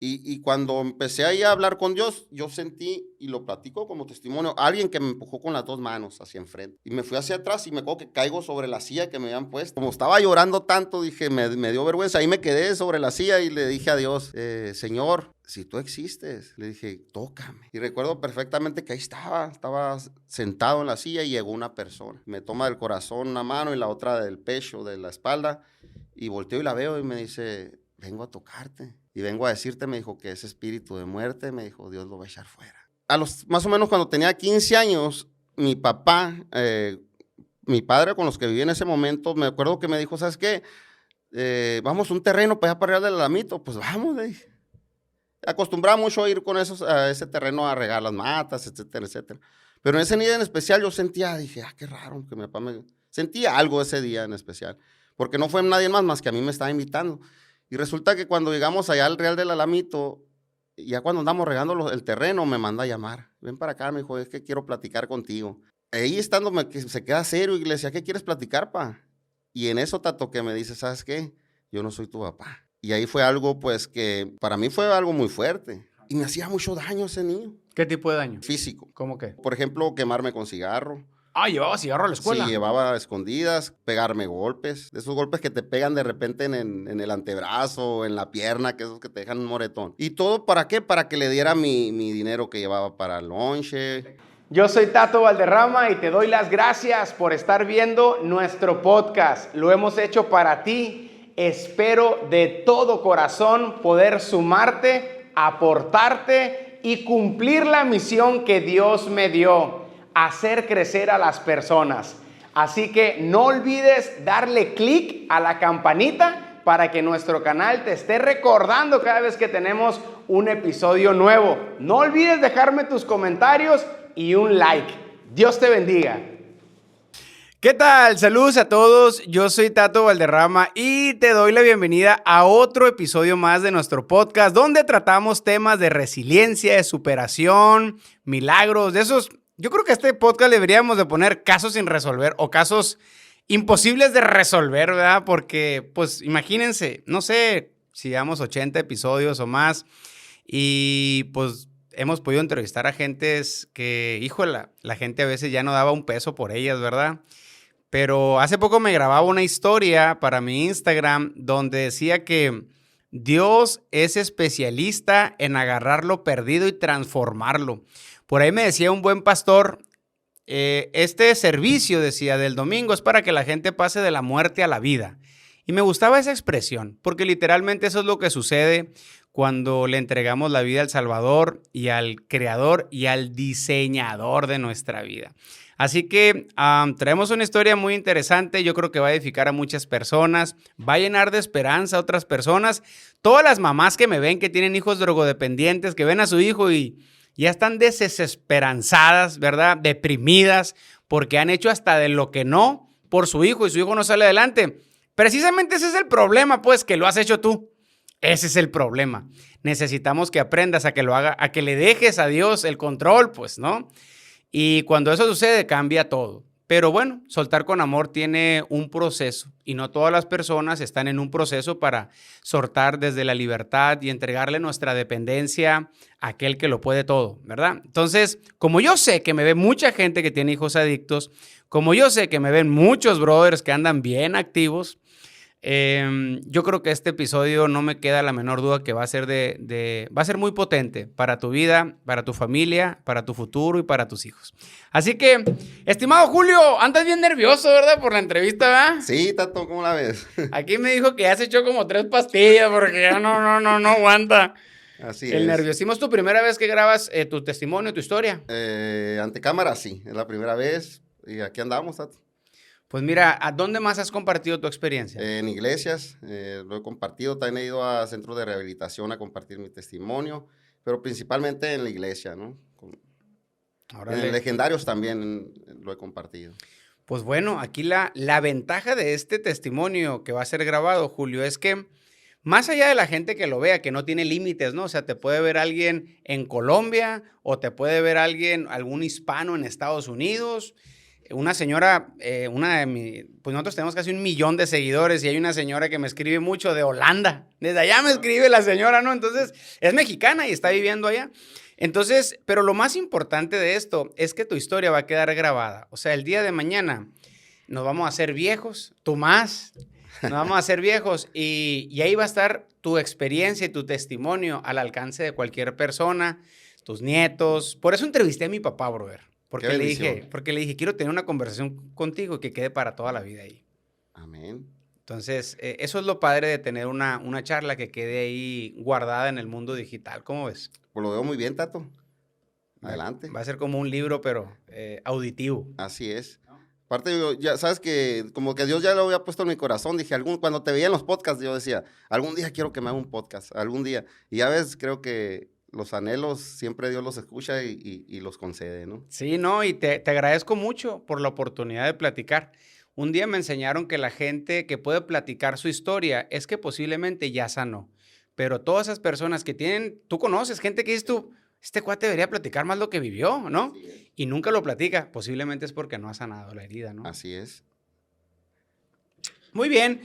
Y cuando empecé ahí a hablar con Dios, yo sentí, y lo platico como testimonio, alguien que me empujó con las 2 manos hacia enfrente. Y me fui hacia atrás y me acuerdo que caigo sobre la silla que me habían puesto. Como estaba llorando tanto, dije, me dio vergüenza. Ahí me quedé sobre la silla y le dije a Dios, Señor, si tú existes, le dije, tócame. Y recuerdo perfectamente que ahí estaba sentado en la silla y llegó una persona. Me toma del corazón una mano y la otra del pecho, de la espalda. Y volteo y la veo y me dice, vengo a tocarte. Y vengo a decirte, me dijo, que ese espíritu de muerte, me dijo, Dios lo va a echar fuera. Más o menos cuando tenía 15 años, mi papá, mi padre con los que viví en ese momento, me acuerdo que me dijo, ¿sabes qué? Vamos a un terreno para allá para arriba del Alamito. Pues vamos, le dije. Acostumbraba mucho a ir con a ese terreno a regar las matas, etcétera, etcétera. Pero en ese día en especial yo sentía, dije, qué raro que mi papá me... Sentía algo ese día en especial, porque no fue nadie más que a mí me estaba invitando. Y resulta que cuando llegamos allá al Real del Alamito, ya cuando andamos regando el terreno, me manda a llamar. Ven para acá, me dijo, es que quiero platicar contigo. Ahí estando se queda serio y le decía, ¿qué quieres platicar, pa? Y en eso, Tato, que me dice, ¿sabes qué? Yo no soy tu papá. Y ahí fue algo, pues, que para mí fue algo muy fuerte. Y me hacía mucho daño ese niño. ¿Qué tipo de daño? Físico. ¿Cómo qué? Por ejemplo, quemarme con cigarro. ¿Llevaba cigarro a la escuela? Sí, llevaba escondidas, pegarme golpes. De esos golpes que te pegan de repente en el antebrazo, en la pierna, que esos que te dejan un moretón. ¿Y todo para qué? Para que le diera mi dinero que llevaba para el lonche. Yo soy Tato Valderrama y te doy las gracias por estar viendo nuestro podcast. Lo hemos hecho para ti. Espero de todo corazón poder sumarte, aportarte y cumplir la misión que Dios me dio: hacer crecer a las personas. Así que no olvides darle clic a la campanita para que nuestro canal te esté recordando cada vez que tenemos un episodio nuevo. No olvides dejarme tus comentarios y un like. Dios te bendiga. ¿Qué tal? Saludos a todos, yo soy Tato Valderrama y te doy la bienvenida a otro episodio más de nuestro podcast, donde tratamos temas de resiliencia, de superación, milagros, de esos. Yo creo que este podcast deberíamos de poner casos sin resolver o casos imposibles de resolver, ¿verdad? Porque, pues, imagínense, no sé si llevamos 80 episodios o más y, pues, hemos podido entrevistar a gentes que, híjole, la gente a veces ya no daba un peso por ellas, ¿verdad? Pero hace poco me grababa una historia para mi Instagram donde decía que Dios es especialista en agarrar lo perdido y transformarlo. Por ahí me decía un buen pastor, este servicio, decía, del domingo es para que la gente pase de la muerte a la vida. Y me gustaba esa expresión, porque literalmente eso es lo que sucede cuando le entregamos la vida al Salvador y al Creador y al diseñador de nuestra vida. Así que traemos una historia muy interesante, yo creo que va a edificar a muchas personas, va a llenar de esperanza a otras personas. Todas las mamás que me ven que tienen hijos drogodependientes, que ven a su hijo y ya están desesperanzadas, ¿verdad? Deprimidas, porque han hecho hasta de lo que no por su hijo y su hijo no sale adelante. Precisamente ese es el problema, pues, que lo has hecho tú. Ese es el problema. Necesitamos que aprendas a que lo haga, a que le dejes a Dios el control, pues, ¿no? Y cuando eso sucede, cambia todo. Pero bueno, soltar con amor tiene un proceso y no todas las personas están en un proceso para soltar desde la libertad y entregarle nuestra dependencia a aquel que lo puede todo, ¿verdad? Entonces, como yo sé que me ve mucha gente que tiene hijos adictos, como yo sé que me ven muchos brothers que andan bien activos, yo creo que este episodio no me queda la menor duda que va a ser va a ser muy potente para tu vida, para tu familia, para tu futuro y para tus hijos. Así que, estimado Julio, andas bien nervioso, ¿verdad? Por la entrevista, ¿verdad? Sí, Tato, ¿cómo la ves? Aquí me dijo que ya se echó como 3 pastillas porque ya no aguanta. Así El es. nerviosismo. ¿Es tu primera vez que grabas tu testimonio, tu historia? Ante cámara, sí, es la primera vez y aquí andamos, Tato. Pues mira, ¿a dónde más has compartido tu experiencia? En iglesias, lo he compartido, también he ido a centros de rehabilitación a compartir mi testimonio, pero principalmente en la iglesia, ¿no? En legendarios también lo he compartido. Pues bueno, aquí la ventaja de este testimonio que va a ser grabado, Julio, es que más allá de la gente que lo vea, que no tiene límites, ¿no? O sea, te puede ver alguien en Colombia o te puede ver algún hispano en Estados Unidos. una señora, pues nosotros tenemos casi 1,000,000 de seguidores y hay una señora que me escribe mucho de Holanda. Desde allá me escribe la señora, ¿no? Entonces, es mexicana y está viviendo allá. Entonces, pero lo más importante de esto es que tu historia va a quedar grabada. O sea, el día de mañana nos vamos a hacer viejos, tú más, nos vamos a hacer viejos y ahí va a estar tu experiencia y tu testimonio al alcance de cualquier persona, tus nietos. Por eso entrevisté a mi papá, brother. Porque le dije, quiero tener una conversación contigo que quede para toda la vida ahí. Amén. Entonces, eso es lo padre de tener una charla que quede ahí guardada en el mundo digital. ¿Cómo ves? Pues lo veo muy bien, Tato. Adelante. Va a ser como un libro, pero auditivo. Así es. Aparte, ya sabes que como que Dios ya lo había puesto en mi corazón. Dije, cuando te veía en los podcasts, yo decía, algún día quiero que me haga un podcast, algún día. Y ya ves, creo que los anhelos siempre Dios los escucha y los concede, ¿no? Sí, no, y te agradezco mucho por la oportunidad de platicar. Un día me enseñaron que la gente que puede platicar su historia es que posiblemente ya sanó. Pero todas esas personas que tienen, tú conoces gente que dices tú, este cuate debería platicar más lo que vivió, ¿no? Y nunca lo platica, posiblemente es porque no ha sanado la herida, ¿no? Así es. Muy bien.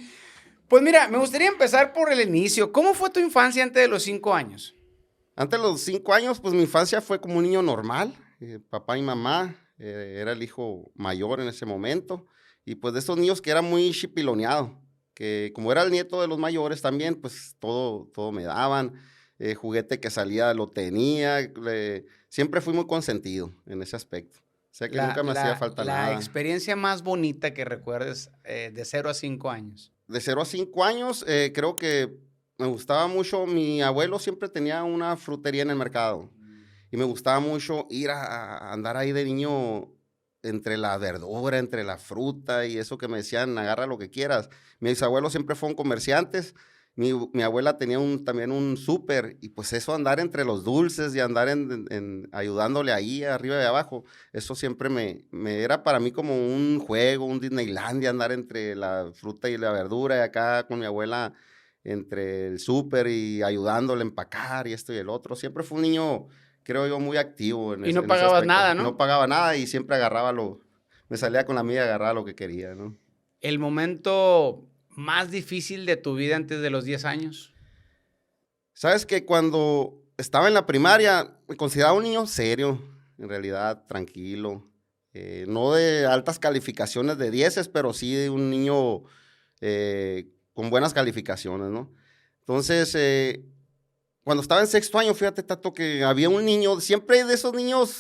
Pues mira, me gustaría empezar por el inicio. ¿Cómo fue tu infancia antes de los 5 años? Antes de los 5 años, pues mi infancia fue como un niño normal. Papá y mamá, era el hijo mayor en ese momento. Y pues de esos niños que era muy chipiloneado, que como era el nieto de los mayores también, pues todo me daban. Juguete que salía lo tenía. Siempre fui muy consentido en ese aspecto. O sea que nunca me hacía falta nada. La experiencia más bonita que recuerdes de 0 a 5 años. De 0 a 5 años, creo que me gustaba mucho. Mi abuelo siempre tenía una frutería en el mercado. Y me gustaba mucho ir a andar ahí de niño entre la verdura, entre la fruta y eso que me decían, agarra lo que quieras. Mis abuelos siempre fueron comerciantes. Mi abuela tenía también un súper y pues eso, andar entre los dulces y andar ayudándole ahí arriba y abajo, eso siempre me era para mí como un juego, un Disneylandia, andar entre la fruta y la verdura y acá con mi abuela entre el súper y ayudándole a empacar y esto y el otro. Siempre fue un niño, creo yo, muy activo. Y no pagabas nada, ¿no? No pagaba nada y siempre me salía con la mía y agarraba lo que quería, ¿no? El momento más difícil de tu vida antes de los 10 años. Sabes que cuando estaba en la primaria me consideraba un niño serio, en realidad tranquilo, no de altas calificaciones de 10, pero sí de un niño con buenas calificaciones, ¿no? Entonces, cuando estaba en 6º año, fíjate, Tato, que había un niño, siempre hay de esos niños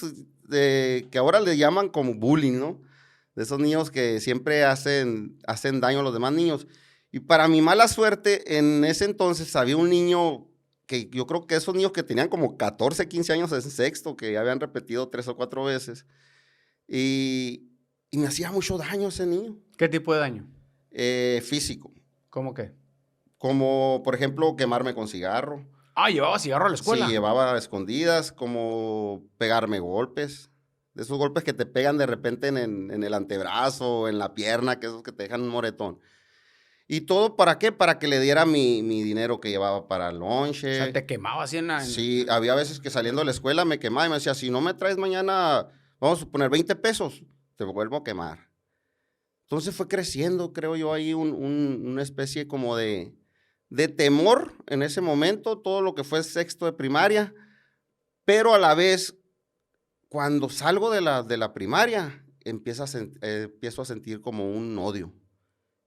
que ahora le llaman como bullying, ¿no? De esos niños que siempre hacen daño a los demás niños. Y para mi mala suerte, en ese entonces había un niño que yo creo que esos niños que tenían como 14, 15 años en 6º, que ya habían repetido 3 o 4 veces, y me hacía mucho daño ese niño. ¿Qué tipo de daño? Físico. ¿Cómo qué? Como, por ejemplo, quemarme con cigarro. Ah, ¿llevaba cigarro a la escuela? Sí, llevaba a escondidas, como pegarme golpes. De esos golpes que te pegan de repente en el antebrazo, en la pierna, que esos que te dejan un moretón. ¿Y todo para qué? Para que le diera mi dinero que llevaba para el lonche. O sea, te quemaba así en la... Sí, había veces que saliendo de la escuela me quemaba y me decía, si no me traes mañana, vamos a poner 20 pesos, te vuelvo a quemar. Entonces fue creciendo, creo yo, ahí una especie como de temor en ese momento, todo lo que fue 6º de primaria, pero a la vez, cuando salgo de la primaria, empiezo a sentir como un odio.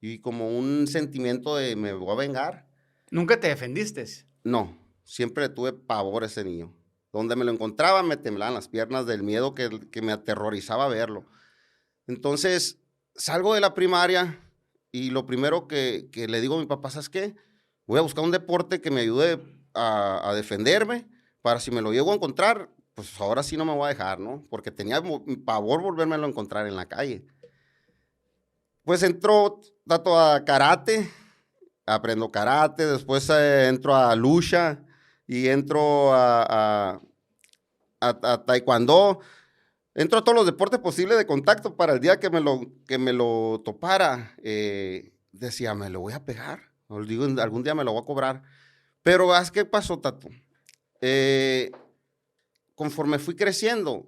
Y como un sentimiento de me voy a vengar. ¿Nunca te defendiste? No, siempre le tuve pavor a ese niño. Donde me lo encontraba me temblaban las piernas del miedo que me aterrorizaba verlo. Entonces, salgo de la primaria y lo primero que le digo a mi papá, ¿sabes qué? Voy a buscar un deporte que me ayude a defenderme para si me lo llego a encontrar, pues ahora sí no me voy a dejar, ¿no? Porque tenía pavor volvérmelo a encontrar en la calle. Pues entro a karate, aprendo karate, después entro a lucha y entro a taekwondo. Entro a todos los deportes posibles de contacto para el día que me lo topara. Decía, me lo voy a pegar. Digo, algún día me lo voy a cobrar. Pero, ¿sabes qué pasó, Tato? Conforme fui creciendo,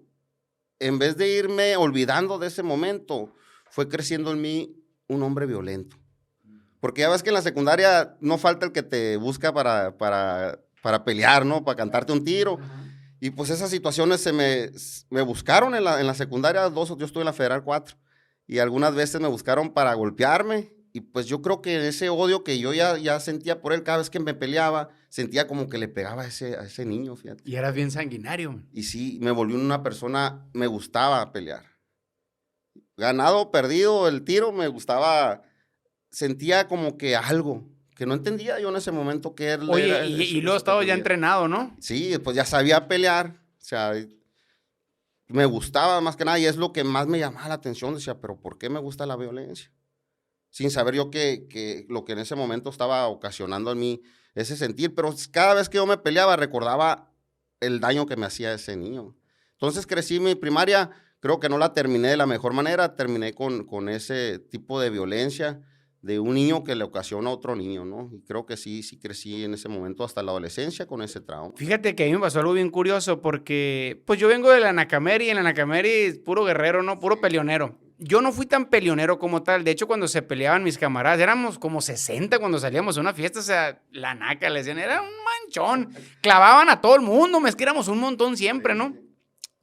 en vez de irme olvidando de ese momento, fue creciendo en mí un hombre violento. Porque ya ves que en la secundaria no falta el que te busca para pelear, ¿no? Para cantarte un tiro. Y pues esas situaciones me buscaron en la secundaria 2, yo estuve en la Federal 4. Y algunas veces me buscaron para golpearme. Y pues yo creo que ese odio que yo ya sentía por él, cada vez que me peleaba, sentía como que le pegaba a ese niño, fíjate. Y eras bien sanguinario, man. Y sí, me volví una persona, me gustaba pelear. Ganado o perdido el tiro, me gustaba, sentía como que algo, que no entendía yo en ese momento qué era. Oye, y luego estaba ya entrenado, ¿no? Sí, pues ya sabía pelear, o sea, me gustaba más que nada y es lo que más me llamaba la atención. Decía, pero ¿por qué me gusta la violencia? Sin saber yo que lo que en ese momento estaba ocasionando en mí ese sentir, pero cada vez que yo me peleaba recordaba el daño que me hacía ese niño. Entonces crecí mi primaria, creo que no la terminé de la mejor manera, terminé con ese tipo de violencia de un niño que le ocasiona a otro niño, ¿no? Y creo que sí crecí en ese momento hasta la adolescencia con ese trauma. Fíjate que a mí me pasó algo bien curioso porque, pues yo vengo de la Nacameri y en la Nacameri es puro guerrero, ¿no? Puro peleonero. Yo no fui tan peleonero como tal. De hecho, cuando se peleaban mis camaradas, éramos como 60 cuando salíamos a una fiesta. O sea, la Naca, le decían, era un manchón. Clavaban a todo el mundo, éramos un montón siempre, ¿no?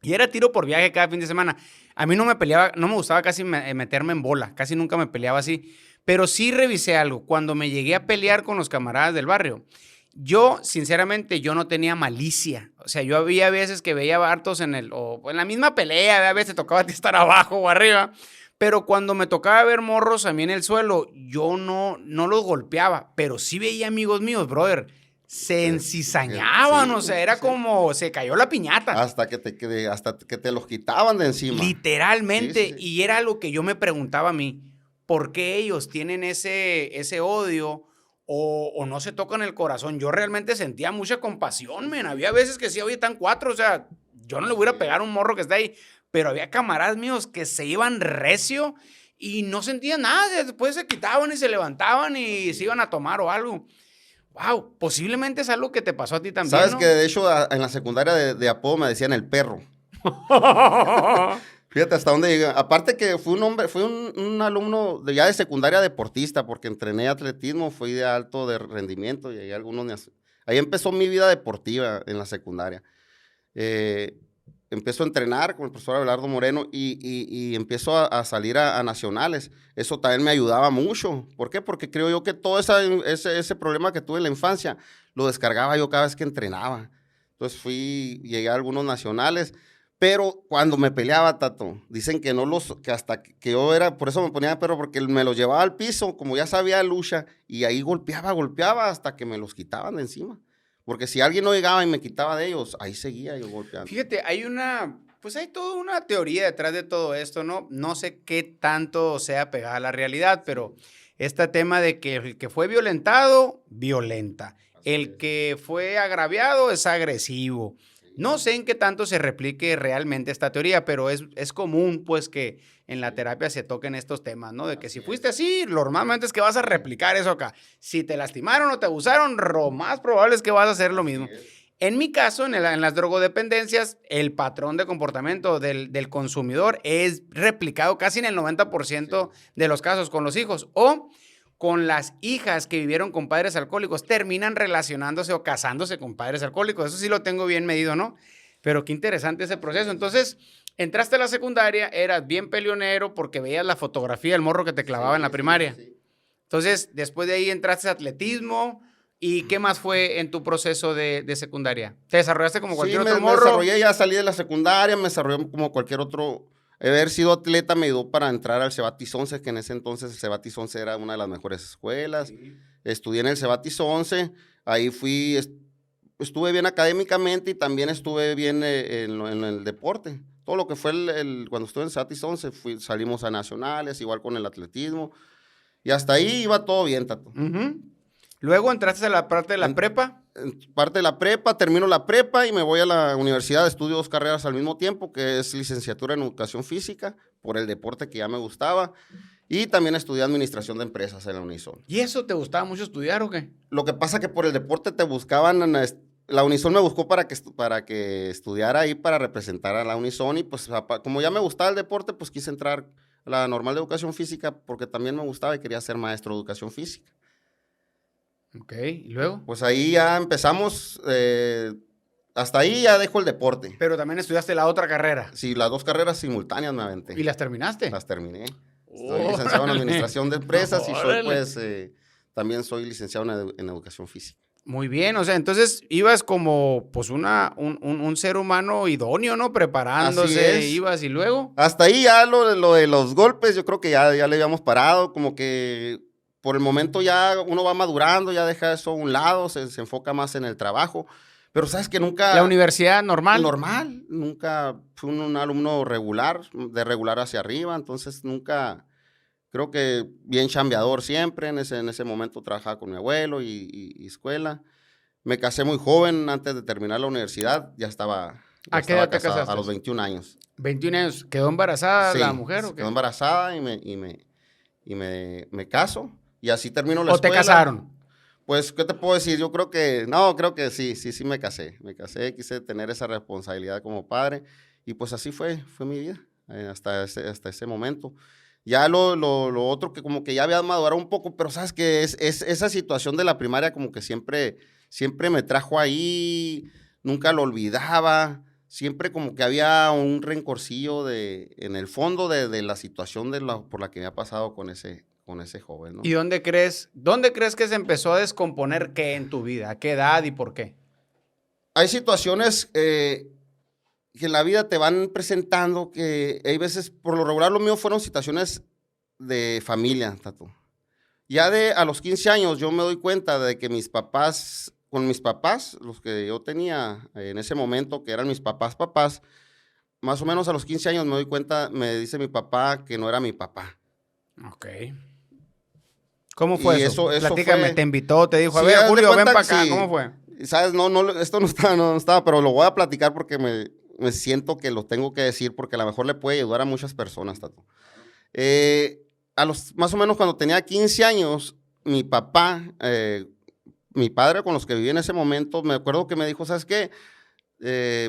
Y era tiro por viaje cada fin de semana. A mí no me gustaba casi meterme en bola. Casi nunca me peleaba así. Pero sí revisé algo. Cuando me llegué a pelear con los camaradas del barrio, yo, sinceramente, yo no tenía malicia. O sea, yo había veces que veía hartos en la misma pelea, a veces tocaba estar abajo o arriba. Pero cuando me tocaba ver morros a mí en el suelo, yo no los golpeaba. Pero sí veía amigos míos, brother, se encizañaban, o sea, era como, se cayó la piñata. Hasta que te los quitaban de encima. Literalmente, Sí. Y era lo que yo me preguntaba a mí. ¿Por qué ellos tienen ese odio o no se tocan el corazón? Yo realmente sentía mucha compasión, men. Había veces que sí, oye, están 4, o sea, yo no le voy a pegar a un morro que está ahí, pero había camaradas míos que se iban recio y no sentían nada. Después se quitaban y se levantaban y se iban a tomar o algo. Wow, posiblemente es algo que te pasó a ti también, ¿Sabes ¿no? que de hecho en la secundaria de apodo me decían el perro? Fíjate hasta dónde llegué. Aparte que fui un alumno ya de secundaria deportista, porque entrené atletismo, fui de alto de rendimiento y ahí empezó mi vida deportiva en la secundaria. Empiezo a entrenar con el profesor Abelardo Moreno y empiezo a salir a nacionales. Eso también me ayudaba mucho. ¿Por qué? Porque creo yo que todo ese problema que tuve en la infancia lo descargaba yo cada vez que entrenaba. Entonces llegué a algunos nacionales. Pero cuando me peleaba, Tato, dicen que que hasta que yo por eso me ponía de perro, porque me los llevaba al piso, como ya sabía lucha, y ahí golpeaba hasta que me los quitaban de encima. Porque si alguien no llegaba y me quitaba de ellos, ahí seguía yo golpeando. Fíjate, hay toda una teoría detrás de todo esto, ¿no? No sé qué tanto sea pegada a la realidad, pero este tema de que el que fue violentado, violenta. El que fue agraviado es agresivo. No sé en qué tanto se replique realmente esta teoría, pero es común, pues, que en la terapia se toquen estos temas, ¿no? De que si fuiste así, lo normalmente es que vas a replicar eso acá. Si te lastimaron o te abusaron, lo más probable es que vas a hacer lo mismo. En mi caso, en las drogodependencias, el patrón de comportamiento del consumidor es replicado casi en el 90% de los casos con los hijos. O con las hijas que vivieron con padres alcohólicos, terminan relacionándose o casándose con padres alcohólicos. Eso sí lo tengo bien medido, ¿no? Pero qué interesante ese proceso. Entonces, entraste a la secundaria, eras bien peleonero porque veías la fotografía del morro que te clavaba en la primaria. Sí. Entonces, después de ahí entraste a atletismo. ¿Y qué más fue en tu proceso de secundaria? ¿Te desarrollaste como cualquier otro morro? Me desarrollé, ya salí de la secundaria, me desarrollé como cualquier otro. Haber sido atleta me ayudó para entrar al Cebatis 11, que en ese entonces el Cebatis 11 era una de las mejores escuelas. Sí. Estudié en el Cebatis 11, ahí estuve bien académicamente y también estuve bien en el deporte. Todo lo que fue cuando estuve en el Cebatis 11, salimos a nacionales, igual con el atletismo. Y hasta ahí iba todo bien, Tato. Luego entraste a la parte de la prepa. Parte de la prepa, termino la prepa y me voy a la universidad, estudio 2 carreras al mismo tiempo, que es licenciatura en educación física, por el deporte que ya me gustaba, y también estudié administración de empresas en la Unison. ¿Y eso te gustaba mucho estudiar o qué? Lo que pasa que por el deporte te buscaban la Unison me buscó para que estudiara ahí para representar a la Unison y pues como ya me gustaba el deporte, pues quise entrar a la normal de educación física porque también me gustaba y quería ser maestro de educación física. Ok, ¿y luego? Pues ahí ya empezamos, hasta ahí ya dejo el deporte. Pero también estudiaste la otra carrera. Sí, las 2 carreras simultáneas me aventé. ¿Y las terminaste? Las terminé. Estoy licenciado en administración de empresas y soy pues, también soy licenciado en educación física. Muy bien, o sea, entonces ibas como pues un ser humano idóneo, ¿no? Preparándose, ibas y luego. Hasta ahí ya lo de los golpes, yo creo que ya le habíamos parado, como que por el momento ya uno va madurando, ya deja eso a un lado, se enfoca más en el trabajo, pero sabes que nunca... ¿La universidad normal? Normal, nunca fui un alumno regular, de regular hacia arriba, entonces nunca... Creo que bien chambeador siempre, en ese momento trabajaba con mi abuelo y escuela. Me casé muy joven, antes de terminar la universidad, ya estaba ¿A qué edad te casado, casaste? a los 21 años. 21 años, ¿quedó embarazada Sí, la mujer o qué? quedó embarazada y me caso, y así termino la escuela. ¿O te casaron? Pues, ¿qué te puedo decir? Yo creo que sí me casé. Me casé, quise tener esa responsabilidad como padre, y pues así fue mi vida, hasta ese momento. Ya lo otro que como que ya había madurado un poco, pero sabes que es esa situación de la primaria como que siempre me trajo ahí, nunca lo olvidaba, siempre como que había un rencorcillo en el fondo de la situación por la que me ha pasado con ese joven, ¿no? ¿Y dónde crees que se empezó a descomponer qué en tu vida? ¿A qué edad y por qué? Hay situaciones que en la vida te van presentando que hay veces, por lo regular lo mío fueron situaciones de familia, Tato. Ya a los 15 años yo me doy cuenta de que con mis papás, los que yo tenía en ese momento, que eran mis papás, más o menos a los 15 años me doy cuenta, me dice mi papá que no era mi papá. Ok. ¿Cómo fue eso? Platícame, fue... ¿te invitó? ¿Te dijo, sí, a ver, Julio, ven para acá? Sí. ¿Cómo fue? ¿Sabes? Esto no estaba, pero lo voy a platicar porque me siento que lo tengo que decir porque a lo mejor le puede ayudar a muchas personas, Tato. Más o menos cuando tenía 15 años, mi papá, mi padre con los que viví en ese momento, me acuerdo que me dijo, ¿sabes qué?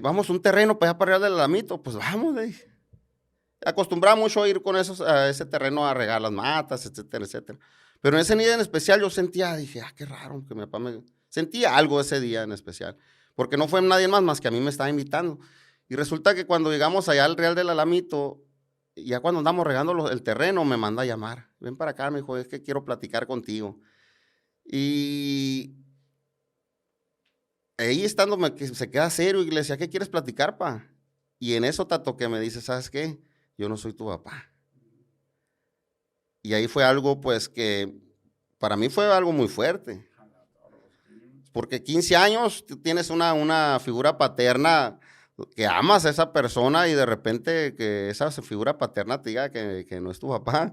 Vamos a un terreno para allá para arriba del Alamito. Pues vamos, le dije. Acostumbraba mucho a ir con a ese terreno a regar las matas, etcétera, etcétera. Pero en ese día en especial yo dije, qué raro que mi papá sentía algo ese día en especial, porque no fue nadie más que a mí me estaba invitando. Y resulta que cuando llegamos allá al Real del Alamito, ya cuando andamos regando el terreno, me manda a llamar. Ven para acá, me dijo, es que quiero platicar contigo. Y ahí estando se queda serio y le decía, ¿qué quieres platicar, pa? Y en eso, Tato, que me dice, ¿sabes qué? Yo no soy tu papá. Y ahí fue algo, pues, que para mí fue algo muy fuerte. Porque 15 años tienes una figura paterna que amas a esa persona y de repente que esa figura paterna te diga que no es tu papá.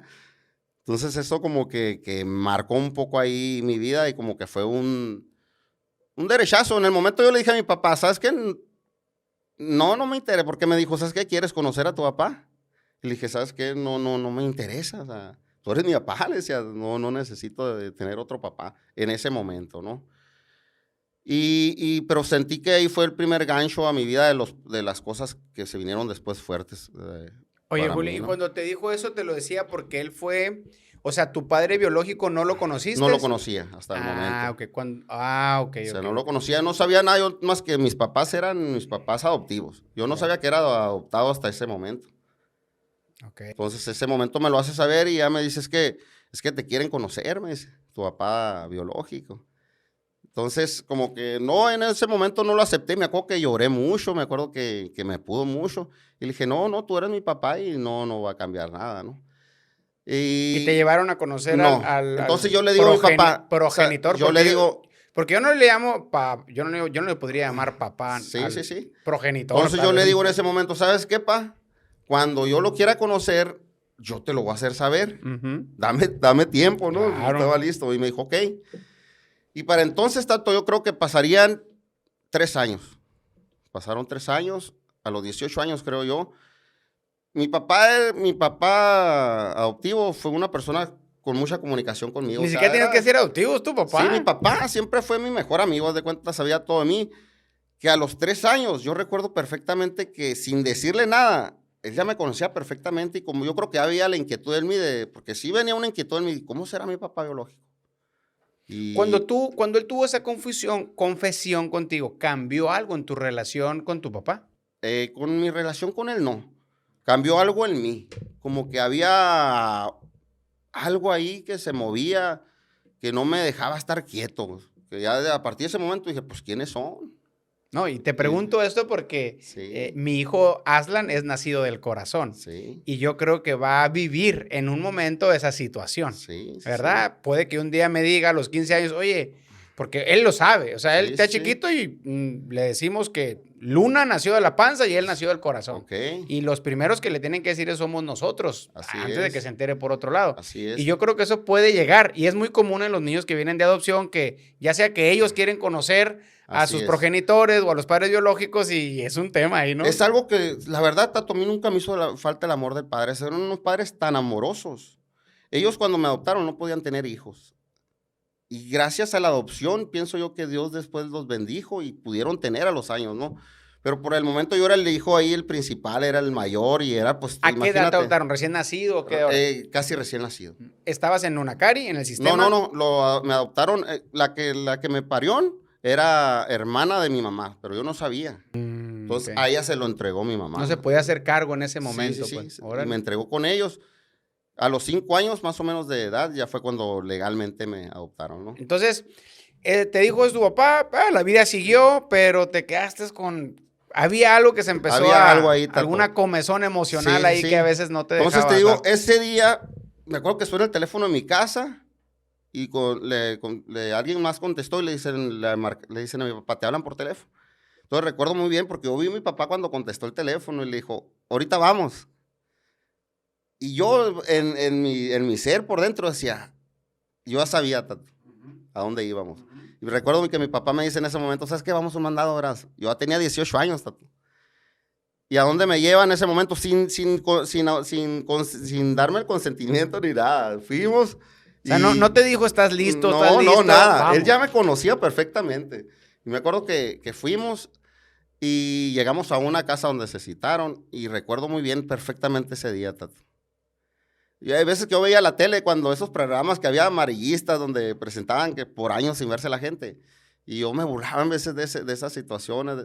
Entonces eso como que marcó un poco ahí mi vida y como que fue un derechazo. En el momento yo le dije a mi papá, ¿sabes qué? No me interesa, porque me dijo, ¿sabes qué? ¿Quieres conocer a tu papá? Y le dije, ¿sabes qué? No me interesa, o sea, tú eres mi papá, le decía, no necesito de tener otro papá en ese momento, ¿no? Pero sentí que ahí fue el primer gancho a mi vida de las cosas que se vinieron después fuertes. Oye, Juli, ¿no? Y cuando te dijo eso, te lo decía porque él fue, o sea, tu padre biológico no lo conociste. No lo conocía hasta el momento. Ok, o sea, no lo conocía, no sabía nada más que mis papás eran mis papás adoptivos. Yo no sabía que era adoptado hasta ese momento. Okay. Entonces, ese momento me lo hace saber y ya me dice, es que te quieren conocer, me dice, tu papá biológico. Entonces, como que no, en ese momento no lo acepté, me acuerdo que lloré mucho, me acuerdo que me pudo mucho. Y le dije, no, tú eres mi papá y no va a cambiar nada, ¿no? Y te llevaron a conocer no. Entonces yo le digo a mi papá, progenitor. O sea, yo le digo... Porque yo no le llamo, yo no le podría llamar papá sí. Progenitor. Entonces yo le digo en ese momento, ¿sabes qué, pa? Cuando yo lo quiera conocer, yo te lo voy a hacer saber. Dame tiempo, ¿no? Claro. Estaba listo. Y me dijo, ok. Y para entonces, tanto yo creo que pasarían 3 años. Pasaron 3 años, a los 18 años creo yo. Mi papá adoptivo fue una persona con mucha comunicación conmigo. Ni siquiera tienes que ser adoptivo, tu papá. Sí, mi papá siempre fue mi mejor amigo, de cuenta sabía todo de mí. que a los 3 años, yo recuerdo perfectamente que sin decirle nada, él ya me conocía perfectamente y como yo creo que había la inquietud en mí, porque sí venía una inquietud en mí, ¿cómo será mi papá biológico? Y Cuando él tuvo esa confesión contigo, ¿cambió algo en tu relación con tu papá? con mi relación con él, no. Cambió algo en mí, como que había algo ahí que se movía, que no me dejaba estar quieto. Que ya a partir de ese momento dije, pues, ¿quiénes son? No, y te Sí, pregunto esto porque sí, mi hijo Aslan es nacido del corazón sí, y yo creo que va a vivir en un momento esa situación, sí, sí, ¿verdad? Puede que un día me diga a los 15 años, oye, porque él lo sabe, o sea, él sí, está sí, chiquito y le decimos que Luna nació de la panza y él nació del corazón. ok, Y los primeros que le tienen que decir eso somos nosotros, así antes de que se es, entere por otro lado. así Y es. yo creo que eso puede llegar, y es muy común en los niños que vienen de adopción, que ya sea que ellos quieren conocer a Así sus es. progenitores o a los padres biológicos, y es un tema ahí, ¿no? Es algo que, la verdad, Tato, a mí nunca me hizo falta el amor del padre. Eran unos padres tan amorosos. Ellos cuando me adoptaron no podían tener hijos. Y gracias a la adopción, pienso yo que Dios después los bendijo y pudieron tener a los años, ¿no? Pero por el momento yo era el hijo ahí, el principal, era el mayor y era, pues, ¿A qué edad te imagínate, adoptaron? ¿Recién nacido o qué hora? casi recién nacido. ¿Estabas en Nunacari, en el No, sistema? no, no, me adoptaron, la que me parió era hermana de mi mamá, pero yo no sabía. Entonces, Ok. a ella se lo entregó mi No se mamá. podía hacer cargo en ese Sí, sí, momento, sí, pues. sí, y me Órale. entregó con ellos. A los 5 años más o menos de edad ya fue cuando legalmente me adoptaron, ¿no? Entonces, te dijo es tu papá, la vida siguió, pero te quedaste con... Había algo que se empezó Había algo ahí, alguna Tato. comezón emocional Sí, sí, ahí que a sí. veces no te Entonces te dejaba digo, dar. ese día, me acuerdo que suena el teléfono en mi casa y alguien más contestó y le dicen a mi papá, te hablan por teléfono. Entonces recuerdo muy bien porque yo vi a mi papá cuando contestó el teléfono y le dijo, ahorita vamos. Y yo en mi ser por dentro decía, yo ya sabía, Tato, a dónde íbamos. Y recuerdo que mi papá me dice en ese momento, ¿sabes qué? Vamos a un mandado, ¿verdad? Yo ya tenía 18 años, Tato. ¿Y a dónde me lleva en ese momento sin darme el consentimiento ni nada? Fuimos O sea, no y te dijo estás listo, no, listo, nada. Él vamos. ya me conocía perfectamente. Y me acuerdo que fuimos y llegamos a una casa donde se citaron y recuerdo muy bien perfectamente ese día, Tato. Y hay veces que yo veía la tele cuando esos programas que había amarillistas donde presentaban que por años sin verse la gente. Y yo me burlaba en veces de esas situaciones.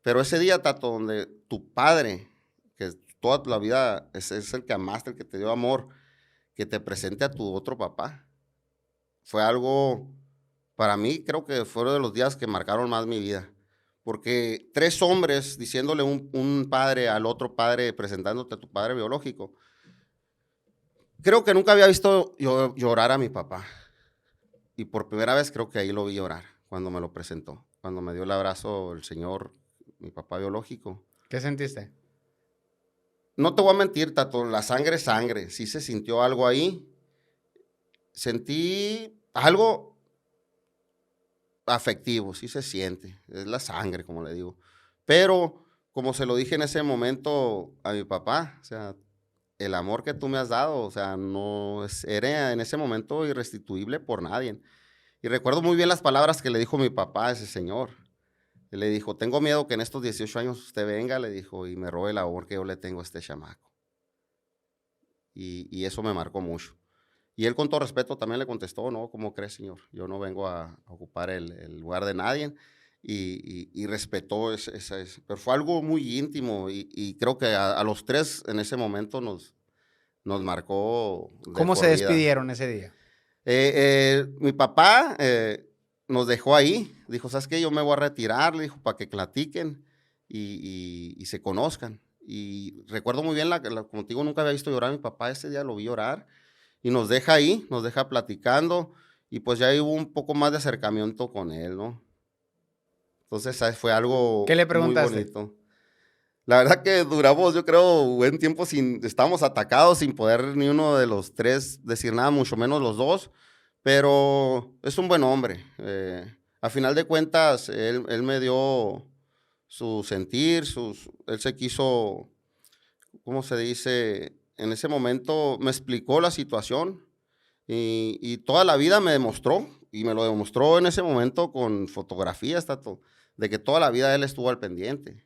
Pero ese día, Tato, donde tu padre, que toda la vida es el que amaste, el que te dio amor, que te presente a tu otro papá, fue algo, para mí, creo que fueron de los días que marcaron más mi vida. Porque 3 hombres diciéndole un padre al otro padre, presentándote a tu padre biológico, creo que nunca había visto yo llorar a mi papá. Y por primera vez creo que ahí lo vi llorar, cuando me lo presentó, cuando me dio el abrazo el señor, mi papá biológico. ¿Qué sentiste? No te voy a mentir, Tato, la sangre es sangre. Sí se sintió algo ahí. Sentí algo afectivo, sí se siente. Es la sangre, como le digo. Pero, como se lo dije en ese momento a mi papá, o sea, el amor que tú me has dado, o sea, era en ese momento irrestituible por nadie. Y recuerdo muy bien las palabras que le dijo mi papá a ese señor. Le dijo, tengo miedo que en estos 18 años usted venga, le dijo, y me robe el amor que yo le tengo a este chamaco. Y eso me marcó mucho. Y él con todo respeto también le contestó, no, ¿cómo crees, señor? Yo no vengo a ocupar el lugar de nadie. Y respetó pero fue algo muy íntimo y creo que a los 3 en ese momento nos marcó de ¿Cómo se por vida. despidieron ese día? Mi papá nos dejó ahí, dijo, ¿sabes qué? Yo me voy a retirar, le dijo, para que platiquen y se conozcan. Y recuerdo muy bien, como te digo, nunca había visto llorar a mi papá, ese día lo vi llorar y nos deja ahí, nos deja platicando y pues ya hubo un poco más de acercamiento con él, ¿no? Entonces, ¿sabes? Fue ¿Qué algo le muy preguntaste? bonito. La verdad que duramos, yo creo, buen tiempo estábamos atacados sin poder ni uno de los 3 decir nada, mucho menos los 2, pero es un buen hombre. A final de cuentas, él me dio su sentir, él se quiso, ¿cómo se dice? En ese momento me explicó la situación y toda la vida me demostró, y me lo demostró en ese momento con fotografías, Tato, de que toda la vida él estuvo al pendiente.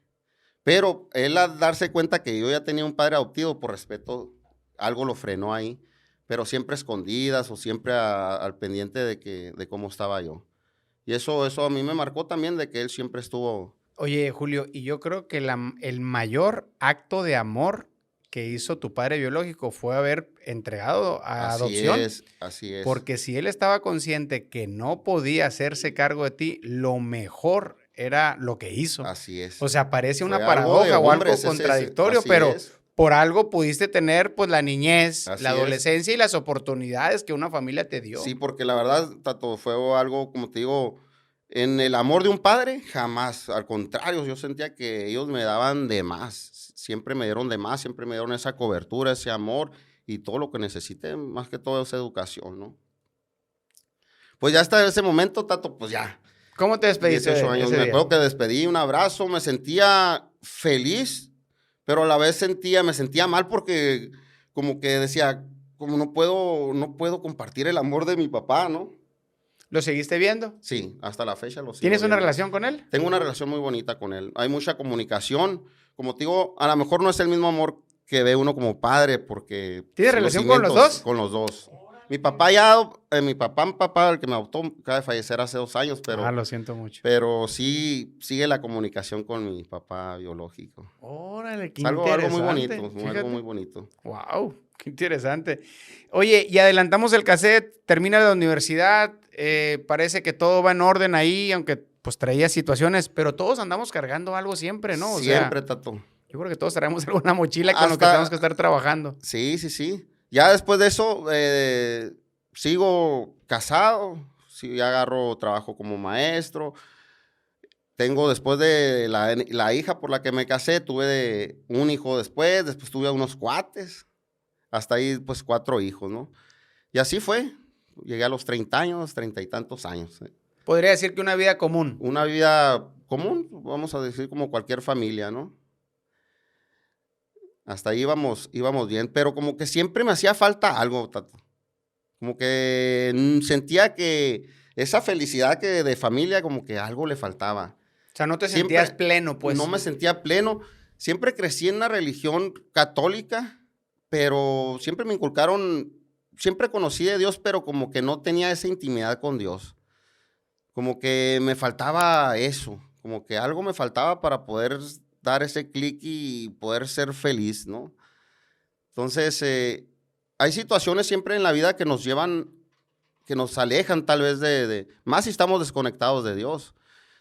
Pero él al darse cuenta que yo ya tenía un padre adoptivo, por respeto, algo lo frenó ahí, pero siempre escondidas o siempre al pendiente de cómo estaba yo. Y eso a mí me marcó también de que él siempre estuvo... Oye, Julio, y yo creo que el mayor acto de amor que hizo tu padre biológico fue haber entregado a adopción. Así es. Porque si él estaba consciente que no podía hacerse cargo de ti, lo mejor era lo que hizo. Así es. O sea, parece una Fue paradoja algo o de hombres, algo contradictorio, así pero es. por algo pudiste tener pues la niñez, Así la es. adolescencia y las oportunidades que una familia te dio. Sí, porque la verdad, Tato, fue algo, como te digo, en el amor de un padre, jamás. Al contrario, yo sentía que ellos me daban de más. Siempre me dieron de más, siempre me dieron esa cobertura, ese amor y todo lo que necesité, más que todo esa educación, ¿no? Pues ya hasta ese momento, Tato, pues ya. ¿Cómo te despediste 18 años. ese Me día? acuerdo que despedí, un abrazo, me sentía feliz, pero a la vez me sentía mal porque como que decía, como no puedo compartir el amor de mi papá, ¿no? ¿Lo seguiste viendo? Sí, hasta la fecha lo sigo ¿Tienes una viendo. relación con él? Tengo una relación muy bonita con él. Hay mucha comunicación. Como te digo, a lo mejor no es el mismo amor que ve uno como padre, porque... ¿Tienes relación con los dos? Con los dos. Mi papá, el que me adoptó, acaba de fallecer hace 2 años, pero... Lo siento mucho. Pero sí sigue la comunicación con mi papá biológico. Órale, qué Es algo muy bonito, interesante. algo muy bonito. Wow, qué interesante. Oye, y adelantamos el cassette, termina la universidad, parece que todo va en orden ahí, aunque pues traía situaciones, pero todos andamos cargando algo siempre, ¿no? O Siempre, sea, Tato. yo creo que todos traemos alguna mochila con lo que tenemos que estar trabajando. Sí, sí, sí. Ya después de eso, sigo casado, sí, ya agarro trabajo como maestro. Tengo después de la hija por la que me casé, tuve un hijo después tuve unos cuates, hasta ahí pues 4 hijos, ¿no? Y así fue, llegué a los 30 años, 30 y tantos años. Podría decir que una vida común. Una vida común, vamos a decir como cualquier familia, ¿no? Hasta ahí íbamos bien, pero como que siempre me hacía falta algo, Tato. Como que sentía que esa felicidad de familia, como que algo le faltaba. O sea, no te Siempre sentías pleno, pues. No me sentía pleno. Siempre crecí en una religión católica, pero siempre me inculcaron, siempre conocí de Dios, pero como que no tenía esa intimidad con Dios. Como que me faltaba eso, como que algo me faltaba para poder dar ese clic y poder ser feliz, ¿no? Entonces, hay situaciones siempre en la vida que nos llevan, que nos alejan tal vez más si estamos desconectados de Dios.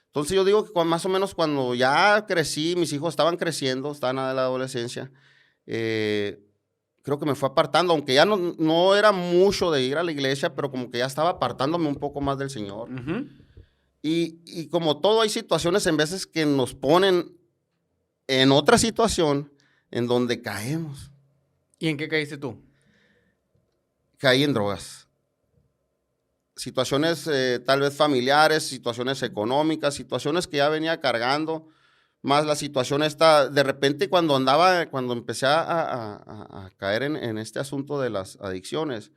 Entonces yo digo que más o menos cuando ya crecí, mis hijos estaban creciendo, estaban en la adolescencia, creo que me fue apartando, aunque ya no era mucho de ir a la iglesia, pero como que ya estaba apartándome un poco más del Señor. Uh-huh. Y como todo, hay situaciones en veces que nos ponen en otra situación en donde caemos. ¿Y en qué caíste tú? Caí en drogas. Situaciones tal vez familiares, situaciones económicas, situaciones que ya venía cargando, más la situación esta, de repente cuando empecé a caer en este asunto de las adicciones,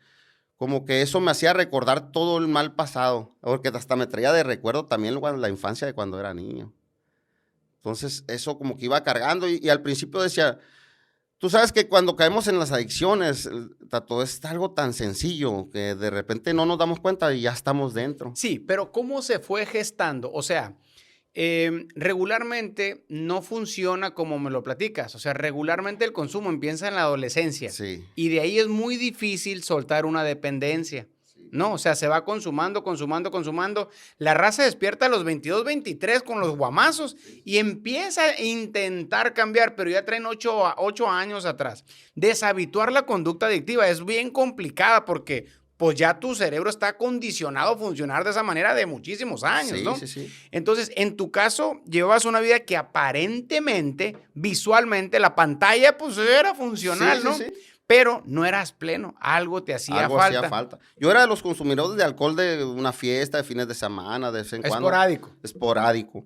como que eso me hacía recordar todo el mal pasado, porque hasta me traía de recuerdo también la infancia de cuando era niño. Entonces eso como que iba cargando y al principio decía, tú sabes que cuando caemos en las adicciones, Tato, es algo tan sencillo que de repente no nos damos cuenta y ya estamos dentro. Sí, pero ¿cómo se fue gestando? O sea, regularmente no funciona como me lo platicas. O sea, regularmente el consumo empieza en la adolescencia. Sí. Y de ahí es muy difícil soltar una dependencia. No, o sea, se va consumando. La raza despierta a los 22, 23 con los guamazos y empieza a intentar cambiar, pero ya traen 8 años atrás. Deshabituar la conducta adictiva es bien complicada porque pues ya tu cerebro está condicionado a funcionar de esa manera de muchísimos años, Sí, ¿no? sí. Entonces, en tu caso, llevabas una vida que aparentemente, visualmente, la pantalla pues era funcional, ¿no? Sí. Pero no eras pleno, algo te hacía falta. Yo era de los consumidores de alcohol de una fiesta, de fines de semana, de vez en cuando. Esporádico.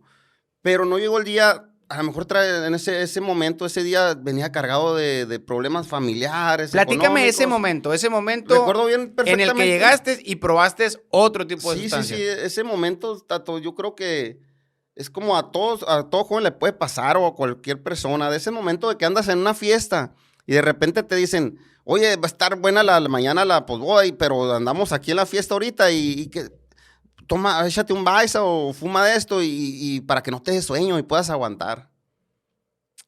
Pero no llegó el día, a lo mejor en ese momento, ese día venía cargado de problemas familiares. Platícame ese momento Recuerdo bien perfectamente. En el que llegaste y probaste otro tipo de sustancia. Sí, ese momento, Tato, yo creo que es como a todo joven le puede pasar o a cualquier persona, de ese momento de que andas en una fiesta y de repente te dicen, oye, va a estar buena la mañana la posboda, pero andamos aquí en la fiesta ahorita y que toma, échate un baisa o fuma de esto y para que no te dé sueño y puedas aguantar.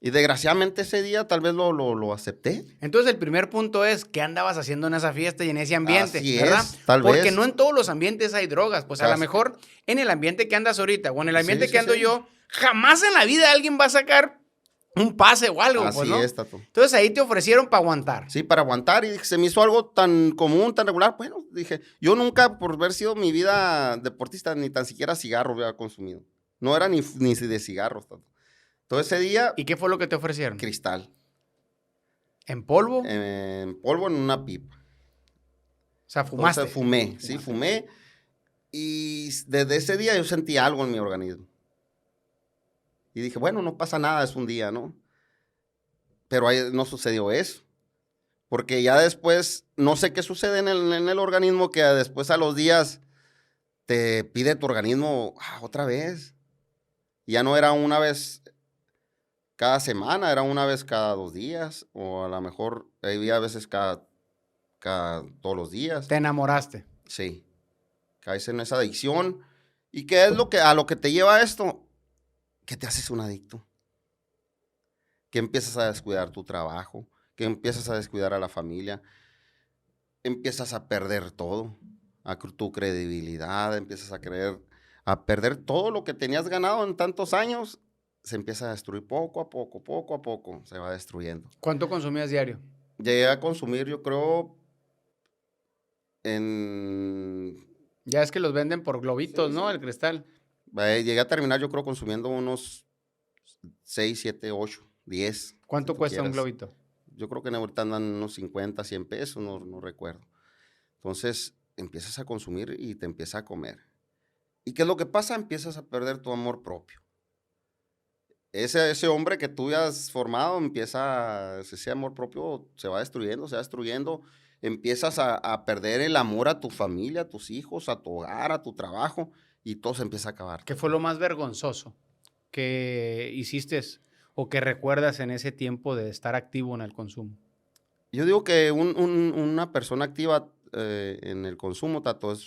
Y desgraciadamente ese día tal vez lo acepté. Entonces el primer punto es, ¿qué andabas haciendo en esa fiesta y en ese ambiente? Así ¿Verdad? es, tal Porque vez. no en todos los ambientes hay drogas. Pues a lo mejor en el ambiente que andas ahorita o en el ambiente que ando yo, jamás en la vida alguien va a sacar un pase o algo, pues, ¿no? Así es, Tato. Entonces ahí te ofrecieron para aguantar. Sí, para aguantar. Y se me hizo algo tan común, tan regular. Bueno, dije, yo nunca, por haber sido mi vida deportista, ni tan siquiera cigarro había consumido. No era ni de cigarros, Tato. Todo ese día, ¿Y qué fue lo que te ofrecieron? cristal. ¿En polvo? En polvo, en una pipa. O sea, fumaste. Entonces fumé, sí, fumé. Y desde ese día yo sentí algo en mi organismo. Y dije, bueno, no pasa nada, es un día, ¿no? Pero ahí no sucedió eso. Porque ya después, no sé qué sucede en el organismo, que después a los días te pide tu organismo otra vez. Ya no era una vez cada semana, era una vez cada 2 días, o a lo mejor había veces cada todos los días. Te enamoraste. Sí, caes en esa adicción. ¿Y qué es a lo que te lleva esto? Que te haces un adicto. Que empiezas a descuidar tu trabajo, que empiezas a descuidar a la familia, empiezas a perder todo, tu credibilidad, empiezas a perder todo lo que tenías ganado en tantos años, se empieza a destruir poco a poco, se va destruyendo. ¿Cuánto consumías diario? Llegué a consumir, yo creo, Ya es que los venden por globitos, sí, ¿no? sí. El cristal. Llegué a terminar, yo creo, consumiendo unos 6, 7, 8, 10. ¿Cuánto si cuesta un quieras. globito? Yo creo que ahorita andan unos 50, 100 pesos, no recuerdo. Entonces, empiezas a consumir y te empieza a comer. ¿Y qué es lo que pasa? Empiezas a perder tu amor propio. Ese hombre que tú has formado, ese amor propio se va destruyendo. Empiezas a perder el amor a tu familia, a tus hijos, a tu hogar, a tu trabajo, y todo se empieza a acabar. ¿Qué fue lo más vergonzoso que hiciste o que recuerdas en ese tiempo de estar activo en el consumo? Yo digo que una persona activa en el consumo, Tato,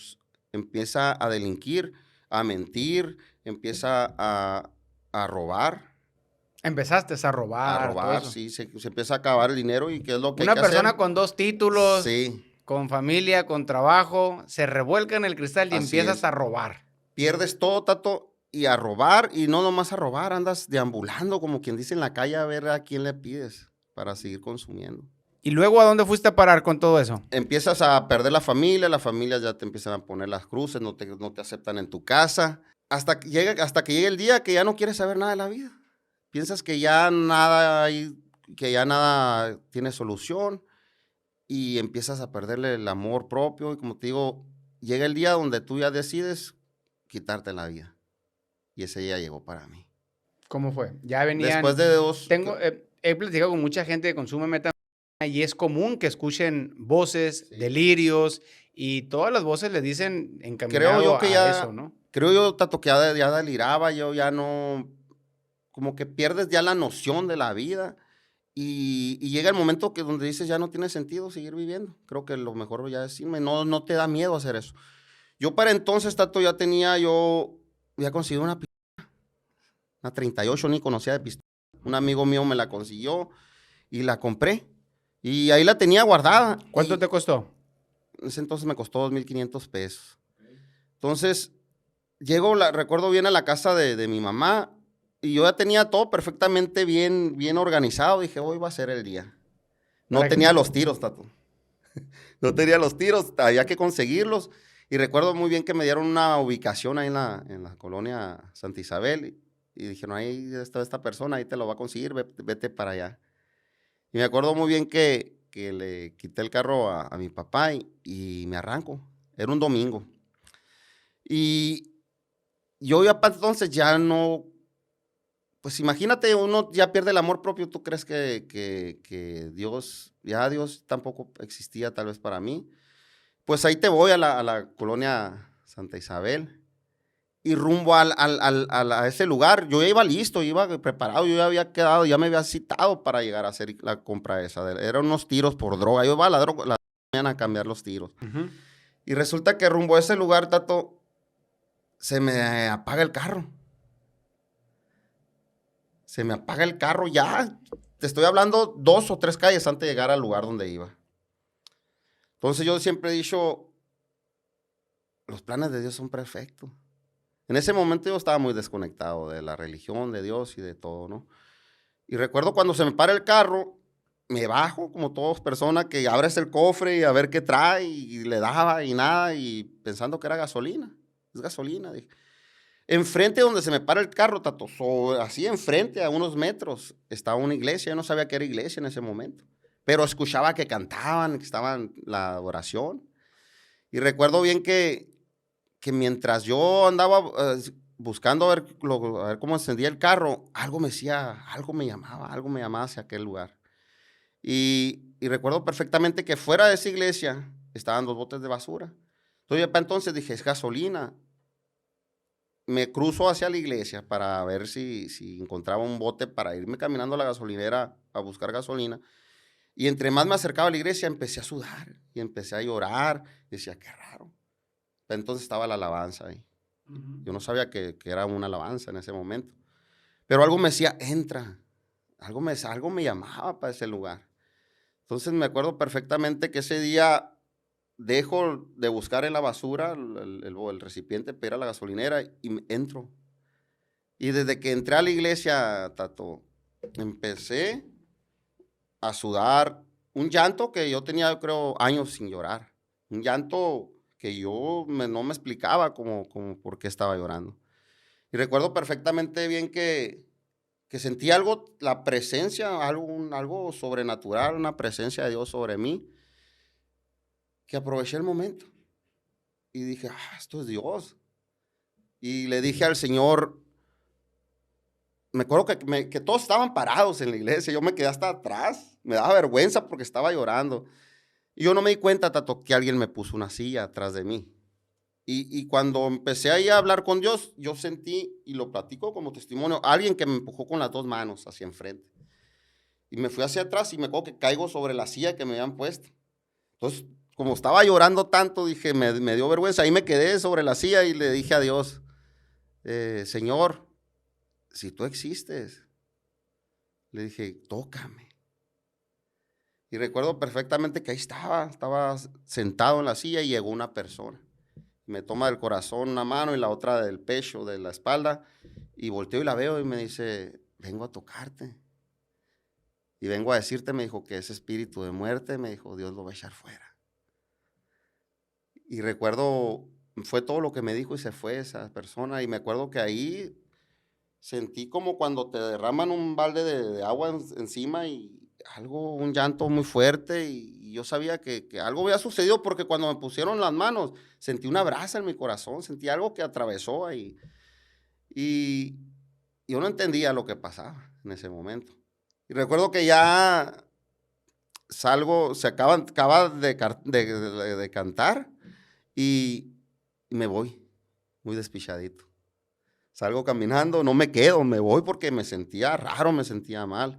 empieza a delinquir, a mentir, empieza a robar. Empezaste a robar. A robar, todo eso. sí, se empieza a acabar el dinero y qué es lo que hay Una que persona hacer. con 2 títulos, Sí, con familia, con trabajo, se revuelca en el cristal y así empiezas es. a robar. Pierdes todo, Tato, y a robar, y no nomás a robar, andas deambulando, como quien dice en la calle, a ver a quién le pides para seguir consumiendo. ¿Y luego a dónde fuiste a parar con todo eso? Empiezas a perder la familia ya te empiezan a poner las cruces, no te aceptan en tu casa, hasta que llegue el día que ya no quieres saber nada de la vida. Piensas que ya nada tiene solución y empiezas a perderle el amor propio y como te digo, llega el día donde tú ya decides quitarte la vida. Y ese día llegó para mí. ¿Cómo fue? Ya venían... Después de 2... He platicado con mucha gente que consume metanfetamina y es común que escuchen voces, Sí. delirios, y todas las voces les dicen Creo encaminado yo que a eso, ¿no? creo yo, Tato, que ya deliraba, yo ya no, como que pierdes ya la noción de la vida y llega el momento que donde dices ya no tiene sentido seguir viviendo. Creo que lo mejor ya es irme, no te da miedo hacer eso. Yo para entonces, Tato, ya conseguido una 38, ni conocía de pistola. Un amigo mío me la consiguió y la compré y ahí la tenía guardada. ¿Cuánto te costó? En ese entonces me costó 2,500 pesos. Entonces, recuerdo bien a la casa de mi mamá y yo ya tenía todo perfectamente bien organizado. Dije, hoy va a ser el día. No tenía los tiros, Tato. No tenía los tiros, había que conseguirlos. Y recuerdo muy bien que me dieron una ubicación ahí en la colonia Santa Isabel y dijeron, ahí está esta persona, ahí te lo va a conseguir, vete para allá. Y me acuerdo muy bien que le quité el carro a mi papá y me arranco. Era un domingo. Y yo ya para entonces ya no, pues imagínate, uno ya pierde el amor propio, ¿tú crees que Dios tampoco existía tal vez para mí? Pues ahí te voy a la colonia Santa Isabel y rumbo a ese lugar, yo ya iba listo, iba preparado, yo ya había quedado, ya me había citado para llegar a hacer la compra esa. Eran unos tiros por droga. Yo iba a la mañana a cambiar los tiros. Ujú. Y resulta que rumbo a ese lugar, Tato, se me apaga el carro. Se me apaga el carro ya. Te estoy hablando 2 o 3 calles antes de llegar al lugar donde iba. Entonces yo siempre he dicho, los planes de Dios son perfectos. En ese momento yo estaba muy desconectado de la religión, de Dios y de todo, ¿no? Y recuerdo cuando se me para el carro, me bajo como todas personas que abres el cofre y a ver qué trae y le daba y nada y pensando que era gasolina. Es gasolina, dije. Enfrente donde se me para el carro, Tato, así enfrente a unos metros, estaba una iglesia. Yo no sabía que era iglesia en ese momento, pero escuchaba que cantaban, que estaban la oración. Y recuerdo bien que mientras yo andaba buscando a ver cómo encendía el carro, algo me decía, algo me llamaba hacia aquel lugar. Y recuerdo perfectamente que fuera de esa iglesia estaban 2 botes de basura. Entonces, para entonces dije, es gasolina. Me cruzo hacia la iglesia para ver si encontraba un bote para irme caminando a la gasolinera a buscar gasolina. Y entre más me acercaba a la iglesia, empecé a sudar y empecé a llorar. Y decía, qué raro. Entonces estaba la alabanza ahí. Yo no sabía que era una alabanza en ese momento. Pero algo me decía, entra. Algo me llamaba para ese lugar. Entonces me acuerdo perfectamente que ese día dejo de buscar en la basura el recipiente para ir a la gasolinera y entro. Y desde que entré a la iglesia, Tato, empecé a sudar un llanto que yo tenía, yo creo, años sin llorar. Un llanto que yo no me explicaba como por qué estaba llorando. Y recuerdo perfectamente bien que sentí algo, la presencia, algo sobrenatural, una presencia de Dios sobre mí, que aproveché el momento. Y dije, esto es Dios. Y le dije al Señor, me acuerdo que todos estaban parados en la iglesia, yo me quedé hasta atrás, me daba vergüenza porque estaba llorando. Y yo no me di cuenta, Tato, que alguien me puso una silla atrás de mí. Y cuando empecé ahí a hablar con Dios, yo sentí, y lo platico como testimonio, alguien que me empujó con las 2 manos hacia enfrente. Y me fui hacia atrás y me acuerdo que caigo sobre la silla que me habían puesto. Entonces, como estaba llorando tanto, dije, me dio vergüenza. Ahí me quedé sobre la silla y le dije a Dios, Señor, si tú existes, le dije, tócame. Y recuerdo perfectamente que ahí estaba sentado en la silla y llegó una persona. Me toma del corazón una mano y la otra del pecho, de la espalda, y volteo y la veo y me dice, vengo a tocarte. Y vengo a decirte, me dijo, que ese espíritu de muerte, me dijo, Dios lo va a echar fuera. Y recuerdo, fue todo lo que me dijo y se fue esa persona. Y me acuerdo que ahí sentí como cuando te derraman un balde de agua encima y un llanto muy fuerte. Y yo sabía que algo había sucedido porque cuando me pusieron las manos, sentí una brasa en mi corazón, sentí algo que atravesó ahí. Y yo no entendía lo que pasaba en ese momento. Y recuerdo que ya salgo, acaba de cantar y me voy, muy despichadito. Salgo caminando, no me quedo, me voy porque me sentía raro, me sentía mal.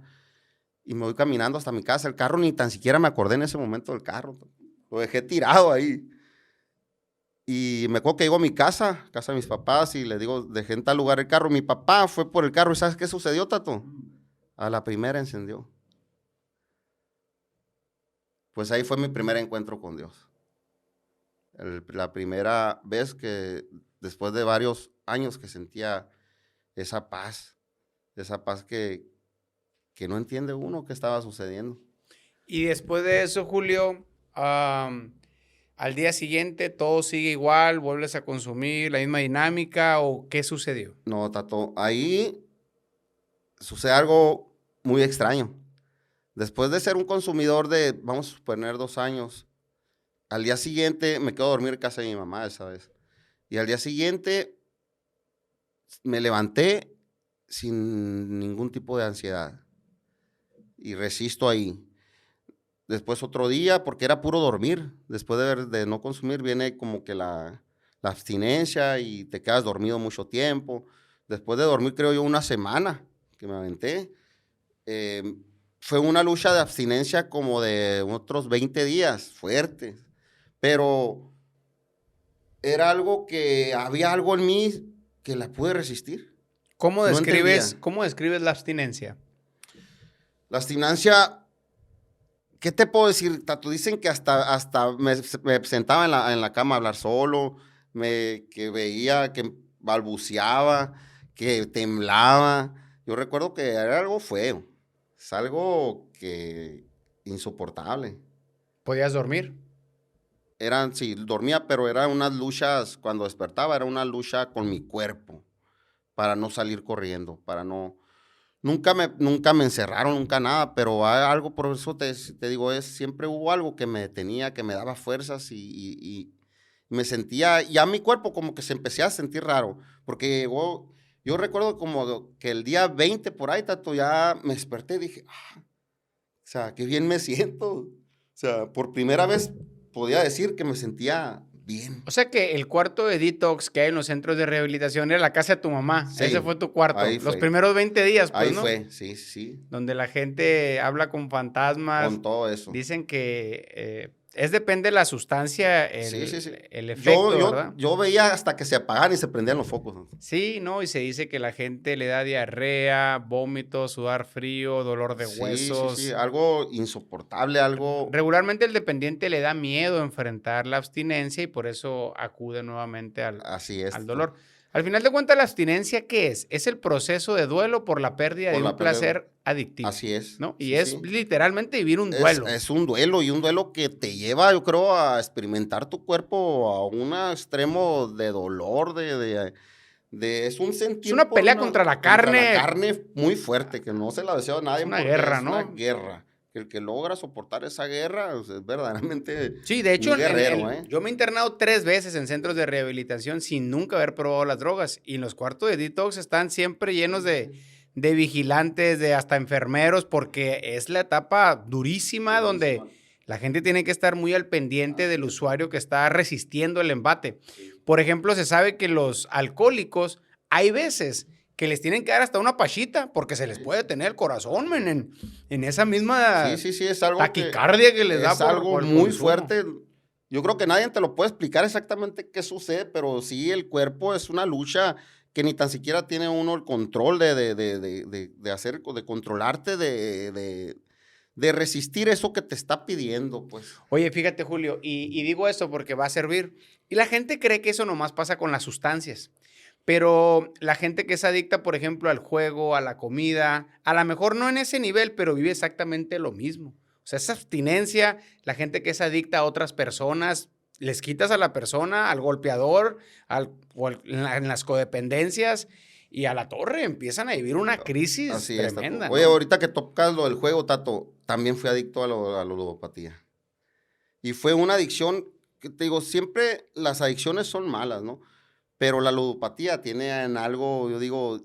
Y me voy caminando hasta mi casa. El carro ni tan siquiera me acordé en ese momento del carro. Lo dejé tirado ahí. Y me acuerdo que llego a mi casa de mis papás, y le digo, dejé en tal lugar el carro. Mi papá fue por el carro, ¿y sabes qué sucedió, Tato? A la primera encendió. Pues ahí fue mi primer encuentro con Dios. La primera vez que, después de varios años, que sentía esa paz que no entiende uno qué estaba sucediendo. Y después de eso, Julio, al día siguiente todo sigue igual, vuelves a consumir la misma dinámica o ¿qué sucedió? No, Tato, ahí sucede algo muy extraño. Después de ser un consumidor de, vamos a suponer, 2 años, al día siguiente me quedo a dormir en casa de mi mamá esa vez. Y al día siguiente me levanté sin ningún tipo de ansiedad y resisto ahí. Después otro día, porque era puro dormir, después de no consumir, viene como que la la abstinencia y te quedas dormido mucho tiempo. Después de dormir, creo yo, una semana que me aventé, fue una lucha de abstinencia como de otros 20 días, fuertes, pero era algo que había algo en mí que la pude resistir. ¿Cómo No describes, entendía. cómo describes la abstinencia? La abstinencia, ¿qué te puedo decir, Tato? Dicen que hasta me sentaba en la cama a hablar solo, que veía que balbuceaba, que temblaba. Yo recuerdo que era algo feo, es algo que insoportable. ¿Podías dormir? Sí, dormía, pero eran unas luchas, cuando despertaba, era una lucha con mi cuerpo, para no salir corriendo, para no... nunca me encerraron, nunca nada, pero hay algo, por eso te digo, siempre hubo algo que me detenía, que me daba fuerzas y me sentía, ya mi cuerpo como que se empecé a sentir raro, porque llegó, yo recuerdo como que el día 20 por ahí, Tato, ya me desperté y dije, o sea, qué bien me siento. O sea, por primera vez podía decir que me sentía bien. O sea que el cuarto de detox que hay en los centros de rehabilitación era la casa de tu mamá. Sí, Ese fue tu cuarto. ahí Los fue. primeros 20 días, pues, Ahí ¿no? fue, sí, sí, Donde la gente habla con fantasmas. con todo eso. Dicen que depende de la sustancia, Sí, sí, sí. el efecto, ¿verdad? Yo veía hasta que se apagaban y se prendían los focos, ¿no? Sí, ¿no? Y se dice que la gente le da diarrea, vómito, sudar frío, dolor de Sí, huesos. sí, sí, algo insoportable, algo... Regularmente el dependiente le da miedo enfrentar la abstinencia y por eso acude nuevamente Así es. al dolor. Al final de cuentas, la abstinencia, ¿qué es? Es el proceso de duelo por la pérdida Por de la un pérdida. placer adictivo. Así es. ¿No? Y Sí, es sí. literalmente vivir un duelo. Es un duelo y un duelo que te lleva, yo creo, a experimentar tu cuerpo a un extremo de dolor, es un sentir. Es una pelea contra la carne. Carne muy fuerte, que no se la deseo a nadie. Es una porque guerra, es ¿no? una guerra. El que logra soportar esa guerra pues, es verdaderamente Sí, de hecho, un guerrero, ¿eh? yo me he internado 3 veces en centros de rehabilitación sin nunca haber probado las drogas. Y los cuartos de detox están siempre llenos de vigilantes, de hasta enfermeros, porque es la etapa durísima donde la gente tiene que estar muy al pendiente del usuario que está resistiendo el embate. Por ejemplo, se sabe que los alcohólicos, hay veces que les tienen que dar hasta una pachita porque se les puede tener el corazón, men, en esa misma Sí, es algo taquicardia que les da es algo por el muy consumo. fuerte. Yo creo que nadie te lo puede explicar exactamente qué sucede, pero sí el cuerpo es una lucha que ni tan siquiera tiene uno el control de hacer, de controlarte, de resistir eso que te está pidiendo, pues. Oye, fíjate, Julio, y digo esto porque va a servir. Y la gente cree que eso nomás pasa con las sustancias. Pero la gente que es adicta, por ejemplo, al juego, a la comida, a lo mejor no en ese nivel, pero vive exactamente lo mismo. O sea, esa abstinencia, la gente que es adicta a otras personas, les quitas a la persona, al golpeador, en las codependencias y a la torre, empiezan a vivir una crisis Así es, tremenda, Tato. Oye, ¿no? ahorita que tocas lo del juego, Tato, también fui adicto a la ludopatía. Y fue una adicción, que te digo, siempre las adicciones son malas, ¿no? Pero la ludopatía tiene en algo, yo digo,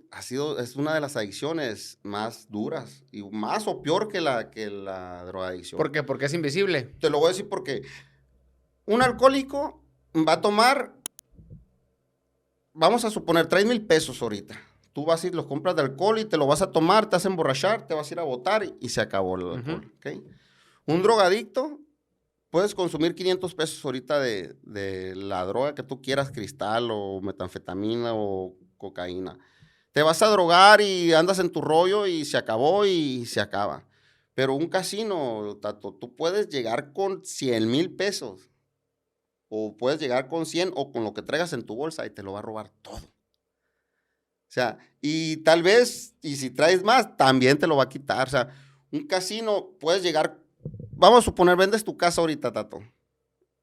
es una de las adicciones más duras y más o peor que la drogadicción. ¿Por qué? Porque es invisible. Te lo voy a decir porque un alcohólico va a tomar, vamos a suponer, 3,000 pesos ahorita. Tú vas y los compras de alcohol y te lo vas a tomar, te vas a emborrachar, te vas a ir a botar y se acabó el alcohol, ¿ok? Un drogadicto, puedes consumir 500 pesos ahorita de la droga que tú quieras, cristal o metanfetamina o cocaína. Te vas a drogar y andas en tu rollo y se acabó y se acaba. Pero un casino, Tato, tú puedes llegar con 100,000 pesos o puedes llegar con 100 o con lo que traigas en tu bolsa y te lo va a robar todo. O sea, y tal vez, y si traes más, también te lo va a quitar. O sea, un casino puedes llegar. Vamos a suponer, vendes tu casa ahorita, Tato,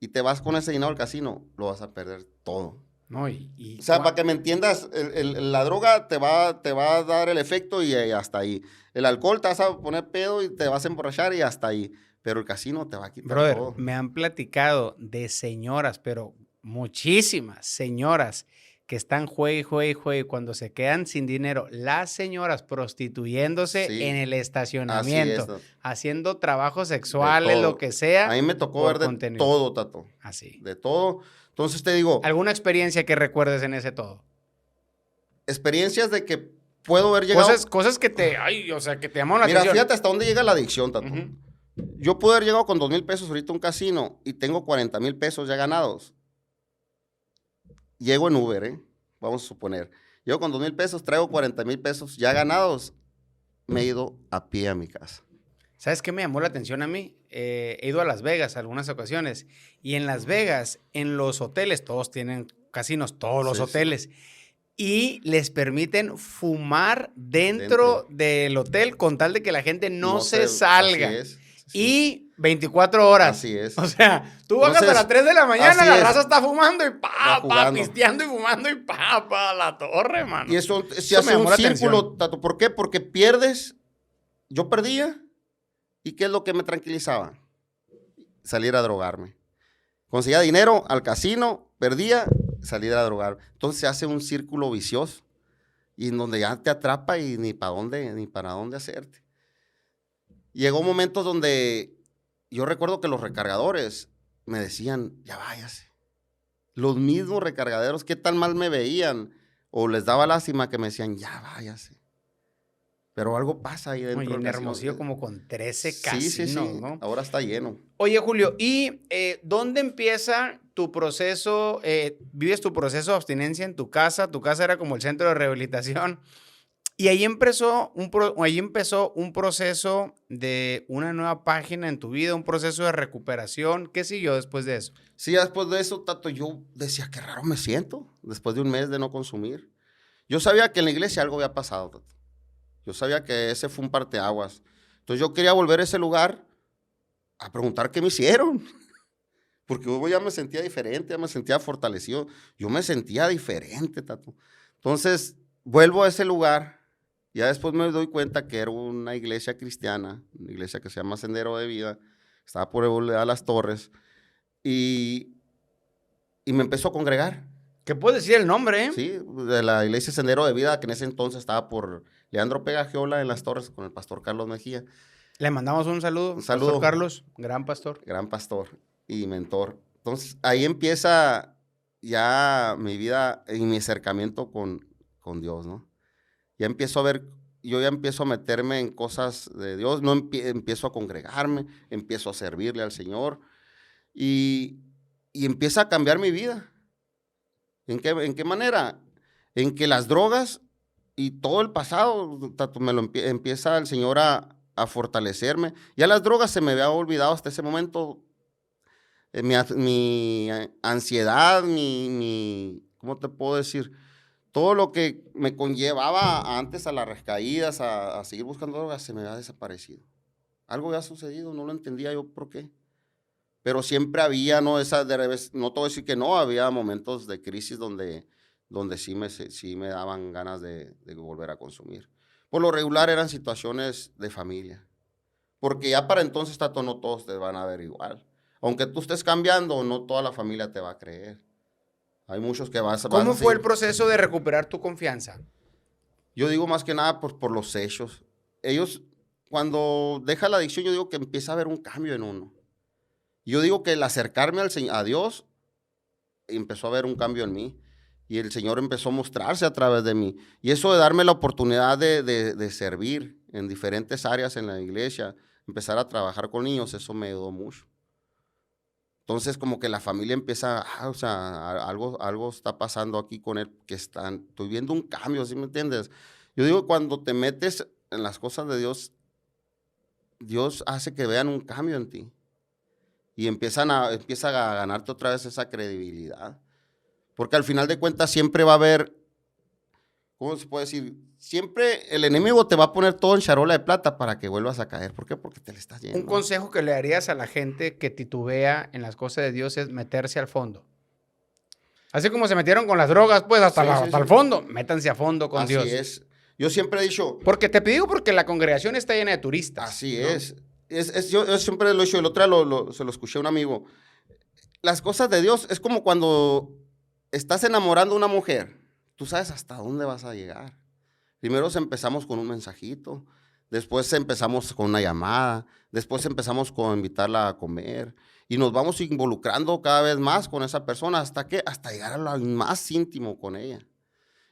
y te vas con ese dinero al casino, lo vas a perder todo. No, o sea, para que me entiendas, la droga te va a dar el efecto y hasta ahí. El alcohol te vas a poner pedo y te vas a emborrachar y hasta ahí. Pero el casino te va a quitar brother, todo. me han platicado de señoras, pero muchísimas señoras que están juegue, cuando se quedan sin dinero, las señoras prostituyéndose en el estacionamiento, haciendo trabajos sexuales, lo que sea. A mí me tocó ver de todo, Tato. Así. De todo. Entonces te digo, ¿Alguna experiencia que recuerdes en ese todo? experiencias de que puedo haber llegado... Cosas que te, ay, o sea, que te llamaron la Mira, atención. fíjate hasta dónde llega la adicción, Tato. Ujú. Yo pude haber llegado con 2,000 pesos ahorita a un casino y tengo 40,000 pesos ya ganados. Llego en Uber, ¿eh? Vamos a suponer. Llego con 2,000 pesos, traigo 40,000 pesos ya ganados. Me he ido a pie a mi casa. ¿Sabes qué me llamó la atención a mí? He ido a Las Vegas algunas ocasiones y en Las Vegas, en los hoteles, todos tienen casinos, todos los Sí, hoteles, y les permiten fumar dentro del hotel con tal de que la gente no se salga. Así es. Sí. Y 24 horas. Así es. O sea, tú bajas a Entonces, las 3 de la mañana, así la es. raza está fumando y Va pa, jugando. pisteando y fumando y pa, la torre, mano. Y eso se Eso me hace llamó un la círculo, atención. Tato. ¿Por qué? Porque pierdes. Yo perdía. ¿Y qué es lo que me tranquilizaba? Salir a drogarme. Conseguía dinero al casino, perdía, salir a drogarme. Entonces se hace un círculo vicioso. Y en donde ya te atrapa y ni para dónde hacerte. Llegó momentos donde yo recuerdo que los recargadores me decían, ya váyase. Los mismos recargaderos, qué tan mal me veían, o les daba lástima que me decían, ya váyase. Pero algo pasa ahí dentro. Oye, en del Hermosillo casino. como con 13 Sí, casinos, sí, sí. ¿no? Ahora está lleno. Oye, Julio, ¿y dónde empieza tu proceso? ¿Vives tu proceso de abstinencia en tu casa? Tu casa era como el centro de rehabilitación. Y ahí empezó un proceso de una nueva página en tu vida, un proceso de recuperación. ¿Qué siguió después de eso? Sí, después de eso, Tato, yo decía, qué raro me siento, después de un mes de no consumir. Yo sabía que en la iglesia algo había pasado, Tato. Yo sabía que ese fue un parteaguas. Entonces yo quería volver a ese lugar a preguntar qué me hicieron. Porque yo ya me sentía diferente, ya me sentía fortalecido. Yo me sentía diferente, Tato. Entonces vuelvo a ese lugar. Ya después me doy cuenta que era una iglesia cristiana, una iglesia que se llama Sendero de Vida. Estaba por Boulevard Las Torres. Y me empezó a congregar. ¿Qué puedes decir el nombre, eh? Sí, de la iglesia Sendero de Vida, que en ese entonces estaba por Leandro Pegagiola en Las Torres con el pastor Carlos Mejía. Le mandamos un saludo. Un saludo. Pastor Carlos, gran pastor. Gran pastor y mentor. Entonces, ahí empieza ya mi vida y mi acercamiento con Dios, ¿no? Ya empiezo a ver, yo ya empiezo a meterme en cosas de Dios, no empiezo a congregarme, empiezo a servirle al Señor y empieza a cambiar mi vida. ¿En qué manera? En que las drogas y todo el pasado, Tato, me lo empieza el Señor a fortalecerme. Ya las drogas se me había olvidado hasta ese momento. Mi ansiedad, ¿cómo te puedo decir? Todo lo que me conllevaba antes a las recaídas, a seguir buscando drogas, se me había desaparecido. Algo había sucedido, no lo entendía yo por qué. Pero siempre había, no te voy a decir que no, había momentos de crisis donde sí me daban ganas de volver a consumir. Por lo regular eran situaciones de familia. Porque ya para entonces, Tato, no todos te van a ver igual. Aunque tú estés cambiando, no toda la familia te va a creer. Hay muchos que ¿Cómo fue el proceso de recuperar tu confianza? Yo digo más que nada por los hechos. Ellos, cuando deja la adicción, yo digo que empieza a haber un cambio en uno. Yo digo que el acercarme a Dios, empezó a haber un cambio en mí. Y el Señor empezó a mostrarse a través de mí. Y eso de darme la oportunidad de servir en diferentes áreas en la iglesia, empezar a trabajar con niños, eso me ayudó mucho. Entonces, como que la familia empieza, o sea, algo está pasando aquí con él, estoy viendo un cambio, ¿sí me entiendes? Yo digo, cuando te metes en las cosas de Dios, Dios hace que vean un cambio en ti. Y empieza a ganarte otra vez esa credibilidad. Porque al final de cuentas siempre va a haber, ¿cómo se puede decir? Siempre el enemigo te va a poner todo en charola de plata para que vuelvas a caer. ¿Por qué? Porque te le estás yendo. Un consejo que le darías a la gente que titubea en las cosas de Dios es meterse al fondo. Así como se metieron con las drogas, pues hasta el fondo. Métanse a fondo con Dios. Así es. Yo siempre he dicho... Porque te digo porque la congregación está llena de turistas. Así, ¿no? Yo siempre lo he dicho, el otro día se lo escuché a un amigo. Las cosas de Dios es como cuando estás enamorando a una mujer. Tú sabes hasta dónde vas a llegar. Primero empezamos con un mensajito, después empezamos con una llamada, después empezamos con invitarla a comer. y nos vamos involucrando cada vez más con esa persona, ¿hasta qué? Hasta llegar al más íntimo con ella.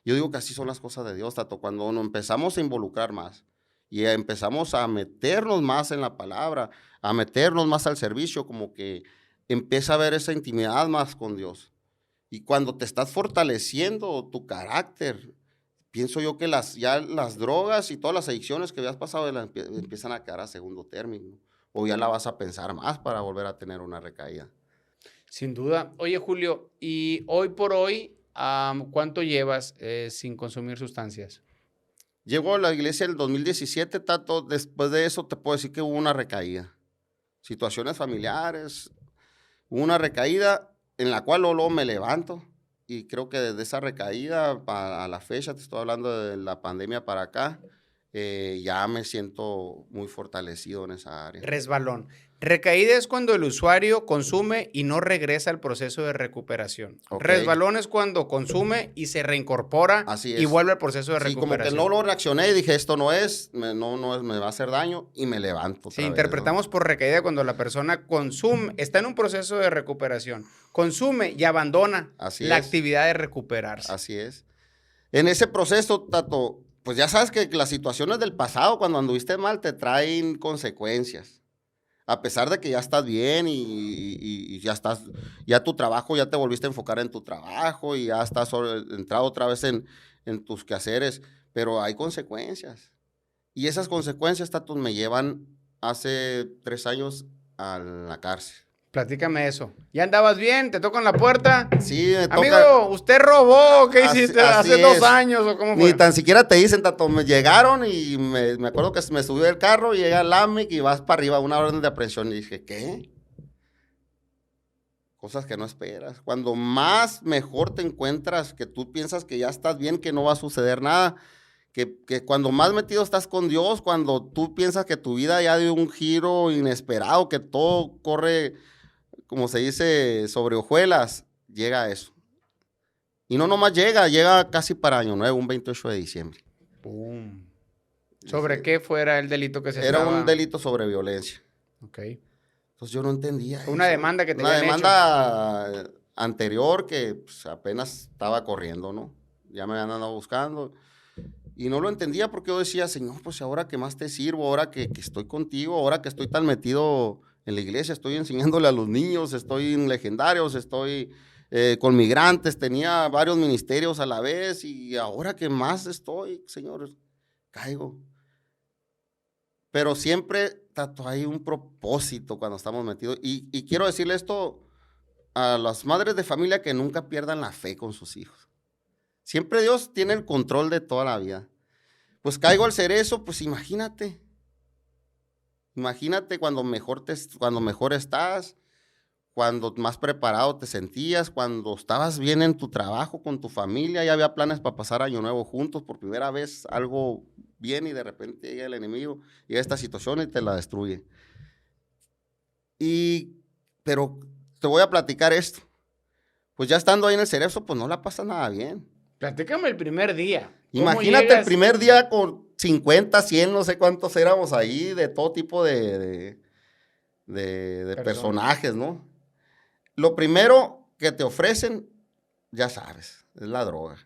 Yo digo que así son las cosas de Dios, Tato, cuando nos empezamos a involucrar más y empezamos a meternos más en la palabra, a meternos más al servicio, como que empieza a haber esa intimidad más con Dios. Y cuando te estás fortaleciendo tu carácter, pienso yo que ya las drogas y todas las adicciones que habías pasado empiezan a quedar a segundo término. O ya la vas a pensar más para volver a tener una recaída. Sin duda. Oye, Julio, y hoy por hoy, ¿cuánto llevas sin consumir sustancias? Llego a la iglesia el 2017, Tato. Después de eso te puedo decir que hubo una recaída. Situaciones familiares, hubo una recaída en la cual luego me levanto. Y creo que desde esa recaída a la fecha, te estoy hablando de la pandemia para acá, ya me siento muy fortalecido en esa área. Resbalón. Recaída es cuando el usuario consume y no regresa al proceso de recuperación. Okay. Resbalón es cuando consume y se reincorpora y vuelve al proceso de recuperación. Sí, como que no lo reaccioné y dije, esto no es, me va a hacer daño y me levanto. Sí, interpretamos, ¿no?, por recaída cuando la persona consume, está en un proceso de recuperación, consume y abandona la actividad de recuperarse. Así es. En ese proceso, Tato, pues ya sabes que las situaciones del pasado, cuando anduviste mal, te traen consecuencias. A pesar de que ya estás bien y ya tu trabajo, ya te volviste a enfocar en tu trabajo y ya estás entrado otra vez en tus quehaceres, pero hay consecuencias. Y esas consecuencias, Tato, me llevan hace 3 años a la cárcel. Platícame eso. ¿Ya andabas bien? ¿Te tocan la puerta? Sí, me toca. Amigo, ¿usted robó? ¿Qué hiciste hace 2 años o cómo fue? Ni tan siquiera te dicen, Tato. Me llegaron y me acuerdo que me subí del carro y llega al AMIC y vas para arriba, una orden de aprehensión. Y dije, ¿qué? Cosas que no esperas. Cuando más mejor te encuentras, que tú piensas que ya estás bien, que no va a suceder nada, que cuando más metido estás con Dios, cuando tú piensas que tu vida ya dio un giro inesperado, que todo corre, como se dice, sobre hojuelas, llega eso. Y no nomás llega casi para Año Nuevo, un 28 de diciembre. ¡Pum! ¿Sobre qué fuera el delito que se Era un delito sobre violencia. Ok. Entonces yo no entendía una demanda que te Una demanda anterior que pues, apenas estaba corriendo, ¿no? Ya me habían andado buscando. Y no lo entendía porque yo decía, Señor, pues ahora que más te sirvo, ahora que estoy contigo, ahora que estoy tan metido en la iglesia, estoy enseñándole a los niños, estoy en legendarios, estoy con migrantes, tenía varios ministerios a la vez y ahora que más estoy, Señor, caigo. Pero siempre, Tato, hay un propósito cuando estamos metidos. Y quiero decirle esto a las madres de familia que nunca pierdan la fe con sus hijos. Siempre Dios tiene el control de toda la vida. Pues caigo al cerezo, pues imagínate. Imagínate cuando mejor estás, cuando más preparado te sentías, cuando estabas bien en tu trabajo, con tu familia, ya había planes para pasar Año Nuevo juntos, por primera vez algo bien y de repente llega el enemigo, llega esta situación y te la destruye. Pero te voy a platicar esto. Pues ya estando ahí en el cerezo, pues no la pasa nada bien. Platícame el primer día. Imagínate el primer día con 50, 100, no sé cuántos éramos ahí, de todo tipo de personajes, ¿no? Lo primero que te ofrecen, ya sabes, es la droga.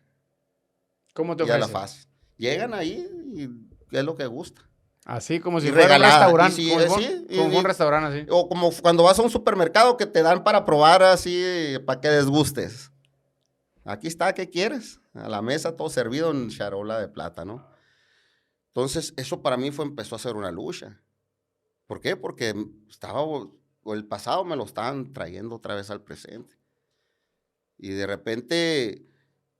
¿Cómo te ofrecen? Ya la faz. Llegan ahí y es lo que gusta. Así como si fuera un restaurante. Sí, como un restaurante así. O como cuando vas a un supermercado que te dan para probar así, para que desgustes. Aquí está, ¿qué quieres? A la mesa todo servido en charola de plata, ¿no? Entonces, eso para mí empezó a ser una lucha. ¿Por qué? Porque el pasado me lo estaban trayendo otra vez al presente. Y de repente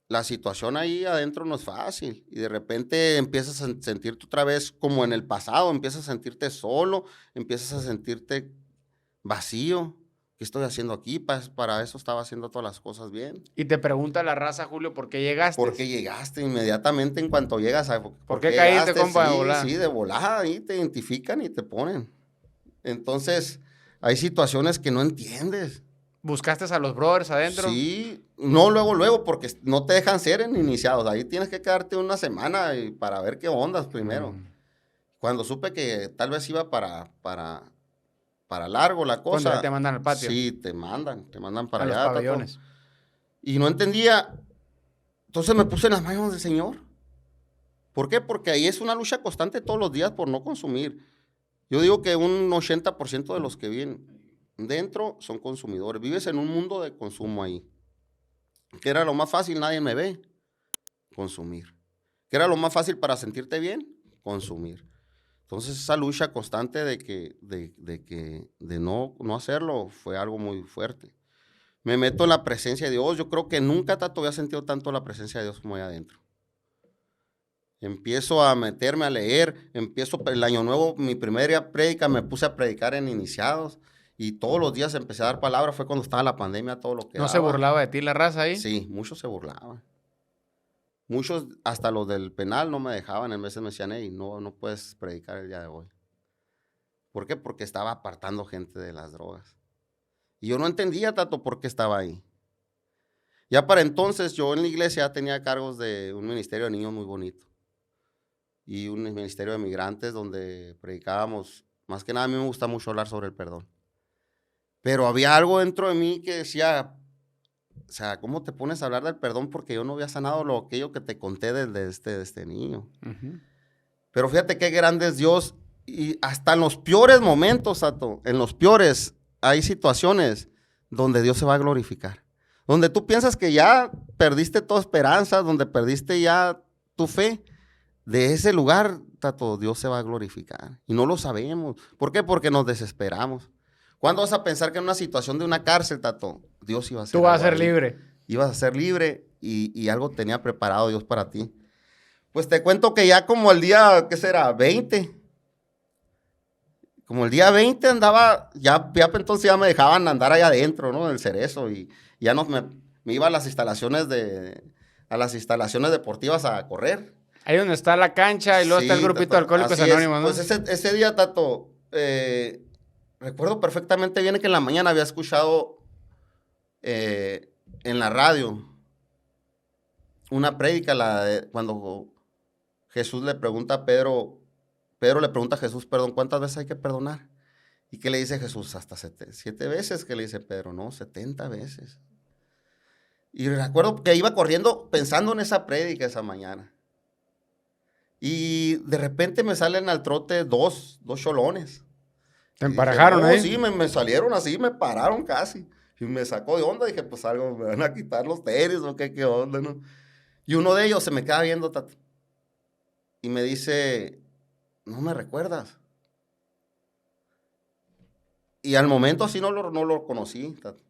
la situación ahí adentro no es fácil. Y de repente empiezas a sentirte otra vez como en el pasado, empiezas a sentirte solo, empiezas a sentirte vacío. ¿Qué estoy haciendo aquí? Para eso estaba haciendo todas las cosas bien. Y te pregunta la raza, Julio, ¿por qué llegaste? ¿Por qué llegaste? Inmediatamente en cuanto llegas. ¿Por qué caíste, compa, de volada? Sí, de volada. Ahí te identifican y te ponen. Entonces, hay situaciones que no entiendes. ¿Buscaste a los brothers adentro? Sí, no luego, porque no te dejan ser en iniciados. Ahí tienes que quedarte una semana para ver qué ondas primero. Cuando supe que tal vez iba para para largo la cosa. Cuando ya te mandan al patio. Sí, te mandan para a allá. los pabellones. Y no entendía. Entonces me puse en las manos del Señor. ¿Por qué? Porque ahí es una lucha constante todos los días por no consumir. Yo digo que un 80% de los que viven dentro son consumidores. Vives en un mundo de consumo ahí. ¿Qué era lo más fácil? Nadie me ve. Consumir. ¿Qué era lo más fácil para sentirte bien? Consumir. Entonces esa lucha constante de no hacerlo fue algo muy fuerte. Me meto en la presencia de Dios. Yo creo que nunca tanto había sentido tanto la presencia de Dios como ahí adentro. Empiezo a meterme a leer, el año nuevo, mi primera prédica, me puse a predicar en iniciados y todos los días empecé a dar palabras. Fue cuando estaba la pandemia, todo lo que ¿No se burlaba de ti la raza ahí? Sí, muchos se burlaban. Muchos, hasta los del penal, no me dejaban. En veces me decían, hey, no puedes predicar el día de hoy. ¿Por qué? Porque estaba apartando gente de las drogas. Y yo no entendía tanto por qué estaba ahí. Ya para entonces, yo en la iglesia tenía cargos de un ministerio de niños muy bonito. Y un ministerio de migrantes donde predicábamos. Más que nada, a mí me gusta mucho hablar sobre el perdón. Pero había algo dentro de mí que decía, o sea, ¿cómo te pones a hablar del perdón? Porque yo no había sanado aquello que te conté de este niño. Uh-huh. Pero fíjate qué grande es Dios. Y hasta en los peores momentos, Sato, en los peores, hay situaciones donde Dios se va a glorificar. Donde tú piensas que ya perdiste toda esperanza, donde perdiste ya tu fe. De ese lugar, Tato, Dios se va a glorificar. Y no lo sabemos. ¿Por qué? Porque nos desesperamos. ¿Cuándo vas a pensar que en una situación de una cárcel, Tato, Dios iba a ser? Tú vas a ser libre. Ibas a ser libre y algo tenía preparado Dios para ti. Pues te cuento que ya como el día, ¿qué será? 20. Como el día 20 andaba, ya entonces ya me dejaban andar allá adentro, ¿no? Del Cerezo. Y ya me iba a las instalaciones deportivas a correr. Ahí donde está la cancha y luego está el grupito de Alcohólicos Anónimos, ¿no? Pues ese día, Tato, recuerdo perfectamente bien que en la mañana había escuchado en la radio una prédica cuando Jesús le pregunta a Pedro le pregunta a Jesús, perdón, ¿cuántas veces hay que perdonar? ¿Y qué le dice Jesús? Hasta 7 veces, que le dice Pedro, no, 70 veces. Y recuerdo que iba corriendo pensando en esa prédica esa mañana. Y de repente me salen al trote dos cholones. ¿Te emparejaron ahí? Sí, me salieron así, me pararon casi. Y me sacó de onda, dije, pues algo, me van a quitar los tenis o qué onda, ¿no? Y uno de ellos se me queda viendo, Tato. Y me dice, ¿no me recuerdas? Y al momento así no lo conocí, Tato.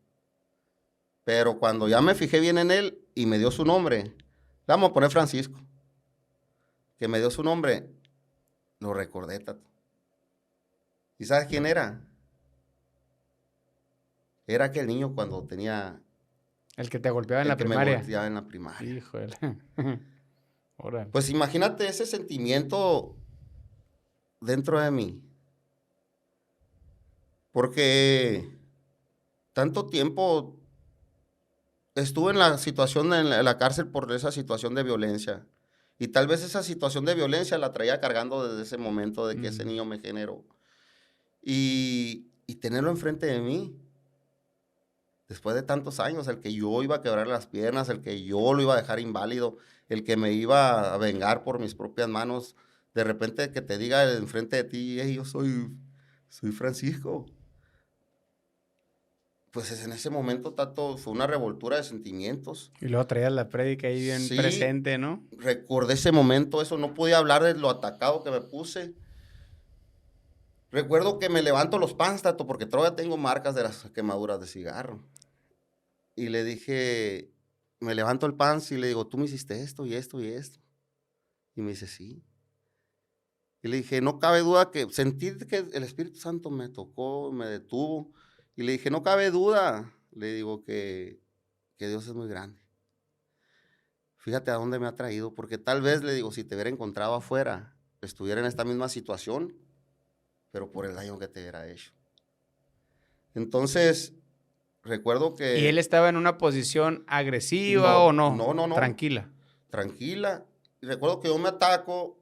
Pero cuando ya me fijé bien en él y me dio su nombre, le vamos a poner Francisco. Que me dio su nombre, lo recordé, Tato. ¿Y sabes quién era? Era aquel niño cuando tenía... El que te golpeaba en la primaria. Me golpeaba en la primaria. Híjole. Pues imagínate ese sentimiento dentro de mí. Porque tanto tiempo estuve en la situación, en la cárcel por esa situación de violencia. Y tal vez esa situación de violencia la traía cargando desde ese momento de que ese niño me generó. Y tenerlo enfrente de mí, después de tantos años, el que yo iba a quebrar las piernas, el que yo lo iba a dejar inválido, el que me iba a vengar por mis propias manos, de repente que te diga enfrente de ti, hey, yo soy Francisco. Pues en ese momento, Tato, fue una revoltura de sentimientos. Y luego traías la prédica ahí bien presente, ¿no? Recordé ese momento, eso, no podía hablar de lo atacado que me puse. Recuerdo que me levanto los pants, Tato, porque todavía tengo marcas de las quemaduras de cigarro. Y le dije, me levanto el pants y le digo, tú me hiciste esto y esto y esto. Y me dice, sí. Y le dije, no cabe duda que sentí que el Espíritu Santo me tocó, me detuvo. Y le dije, no cabe duda, le digo que Dios es muy grande. Fíjate a dónde me ha traído, porque tal vez, le digo, si te hubiera encontrado afuera, estuviera en esta misma situación, pero por el daño que te hubiera hecho. Entonces, recuerdo que... ¿Y él estaba en una posición agresiva o no? No. Tranquila. Tranquila. Y recuerdo que yo me ataco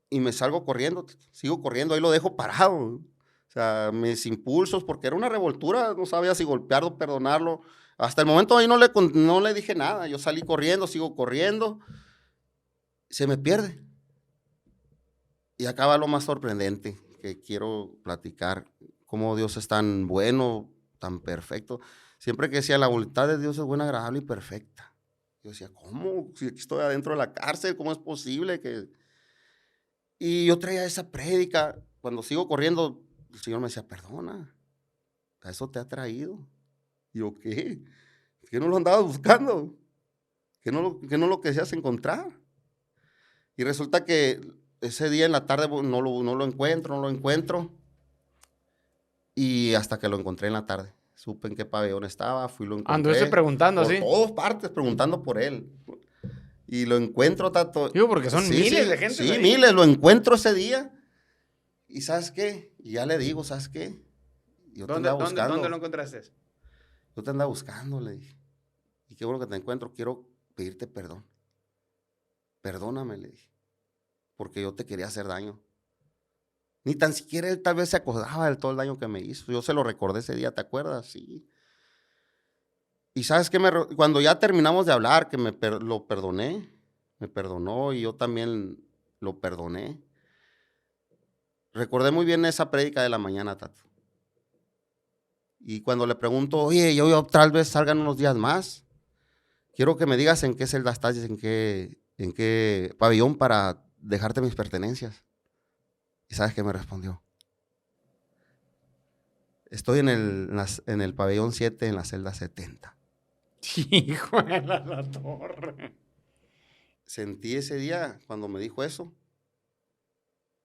y me salgo corriendo, sigo corriendo, ahí lo dejo parado. O sea, mis impulsos, porque era una revoltura, no sabía si golpearlo, perdonarlo. Hasta el momento ahí no le dije nada. Yo salí corriendo, sigo corriendo. Se me pierde. Y acaba lo más sorprendente que quiero platicar. Cómo Dios es tan bueno, tan perfecto. Siempre que decía, la voluntad de Dios es buena, agradable y perfecta. Yo decía, ¿cómo? Si aquí estoy adentro de la cárcel, ¿cómo es posible que...? Y yo traía esa prédica. Cuando sigo corriendo, el Señor me decía, perdona, a eso te ha traído. Y yo, ¿qué? ¿Que no lo andabas buscando? ¿Que no lo querías encontrar? Y resulta que ese día en la tarde no lo encuentro. Y hasta que lo encontré en la tarde. Supe en qué pabellón estaba, fui y lo Anduviste encontré. preguntando, Por ¿sí? todas partes, preguntando por él. Y lo encuentro, Tato. Digo, porque son miles de gente Sí, ahí. miles, lo encuentro ese día. ¿Y sabes qué? Y ya le digo, ¿sabes qué? Yo te andaba buscando. ¿Dónde lo encontraste? Yo te andaba buscando, le dije. Y qué bueno que te encuentro, quiero pedirte perdón. Perdóname, le dije. Porque yo te quería hacer daño. Ni tan siquiera él tal vez se acordaba de todo el daño que me hizo. Yo se lo recordé ese día, ¿te acuerdas? Sí. Y sabes que cuando ya terminamos de hablar, que lo perdoné, me perdonó y yo también lo perdoné. Recordé muy bien esa prédica de la mañana, Tato. Y cuando le pregunto, oye, yo tal vez salgan unos días más, quiero que me digas en qué celda estás, en qué pabellón para dejarte mis pertenencias. ¿Y sabes qué me respondió? Estoy en el pabellón 7, en la celda 70. Hijo de la torre. Sentí ese día, cuando me dijo eso,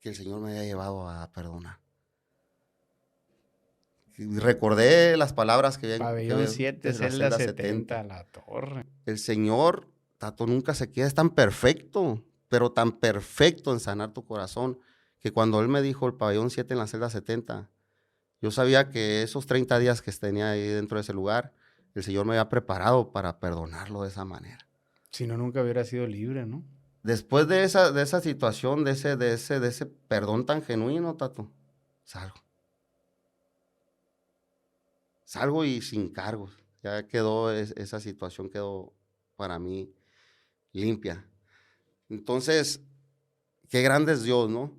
que el Señor me había llevado a perdonar. Y recordé las palabras que Pabellón 7, de la celda celda 70, 70. la torre. El Señor, Tato, nunca se queda, es tan perfecto, pero tan perfecto en sanar tu corazón, que cuando Él me dijo el pabellón 7 en la celda 70, yo sabía que esos 30 días que tenía ahí dentro de ese lugar, el Señor me había preparado para perdonarlo de esa manera. Si no, nunca hubiera sido libre, ¿no? Después de esa situación, de ese perdón tan genuino, Tato, salgo. Salgo y sin cargos. Ya quedó, esa situación quedó para mí limpia. Entonces, qué grande es Dios, ¿no?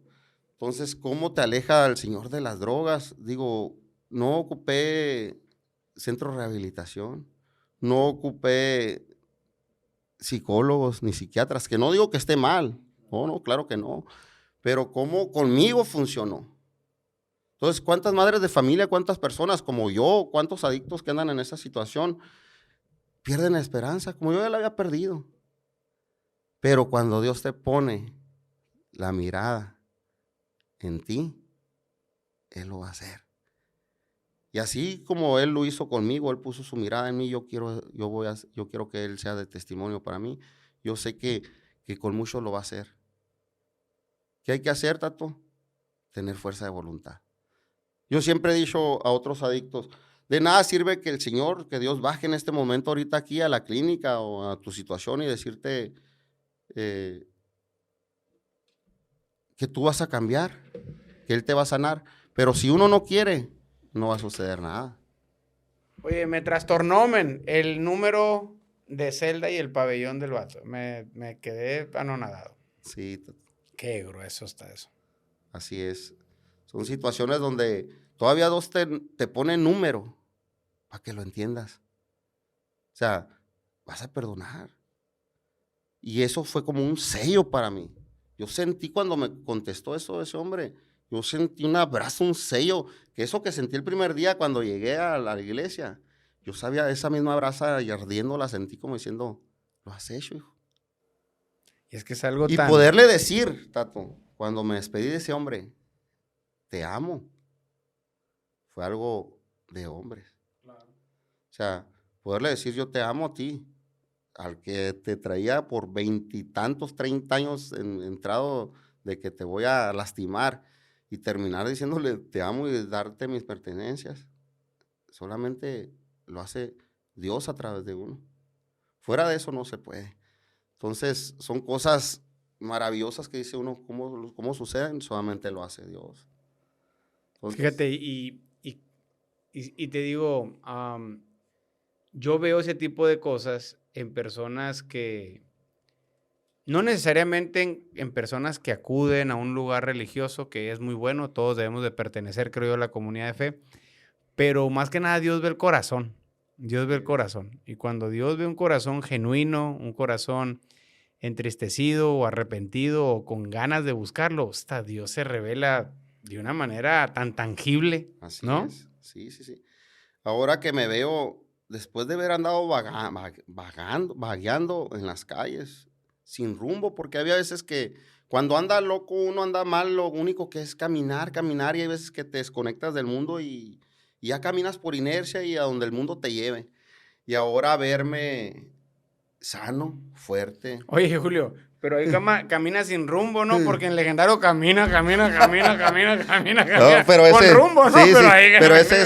Entonces, ¿cómo te aleja el Señor de las drogas? Digo, no ocupé centro de rehabilitación, no ocupé psicólogos ni psiquiatras, que no digo que esté mal, no, claro que no, pero cómo conmigo funcionó. Entonces, ¿cuántas madres de familia, cuántas personas como yo, cuántos adictos que andan en esa situación pierden la esperanza, como yo ya la había perdido? Pero cuando Dios te pone la mirada en ti, Él lo va a hacer. Y así como Él lo hizo conmigo, Él puso su mirada en mí, yo quiero que Él sea de testimonio para mí. Yo sé que con mucho lo va a hacer. ¿Qué hay que hacer, Tato? Tener fuerza de voluntad. Yo siempre he dicho a otros adictos, de nada sirve que el Señor, que Dios baje en este momento ahorita aquí a la clínica o a tu situación y decirte que tú vas a cambiar, que Él te va a sanar. Pero si uno no quiere, no va a suceder nada. Oye, me trastornó, men, el número de celda y el pabellón del vato. Me quedé anonadado. Sí, Qué grueso está eso. así es. Son situaciones donde todavía Dios te pone número para que lo entiendas. O sea, vas a perdonar. Y eso fue como un sello para mí. Yo sentí cuando me contestó eso ese hombre, yo sentí un abrazo, un sello, que eso que sentí el primer día cuando llegué a la iglesia, yo sabía esa misma brasa y ardiendo la sentí como diciendo, lo has hecho, hijo. Y es que es algo Y tan... poderle decir, Tato, cuando me despedí de ese hombre, te amo, fue algo de hombres. Claro. O sea, poderle decir yo te amo a ti, al que te traía por 20 y tantos, 30 años entrado de que te voy a lastimar y terminar diciéndole te amo y darte mis pertenencias, solamente lo hace Dios a través de uno. Fuera de eso no se puede. Entonces son cosas maravillosas que dice uno, ¿cómo suceden? Solamente lo hace Dios. Entonces, Fíjate, y te digo, yo veo ese tipo de cosas en personas que, no necesariamente en personas que acuden a un lugar religioso, que es muy bueno, todos debemos de pertenecer, creo yo, a la comunidad de fe, pero más que nada Dios ve el corazón, Dios ve el corazón. Y cuando Dios ve un corazón genuino, un corazón entristecido o arrepentido o con ganas de buscarlo, hasta Dios se revela de una manera tan tangible, así ¿no? es. Sí, sí, sí. Ahora que me veo, después de haber andado vagueando en las calles, sin rumbo, porque había veces que cuando anda loco, uno anda mal, lo único que es caminar, caminar, y hay veces que te desconectas del mundo y ya caminas por inercia y a donde el mundo te lleve. Y ahora verme sano, fuerte. Oye, Julio, pero ahí camina sin rumbo, ¿no? Porque en Legendario camina, No, pero con ese, rumbo, ¿no? sí, Pero sí, ahí pero ese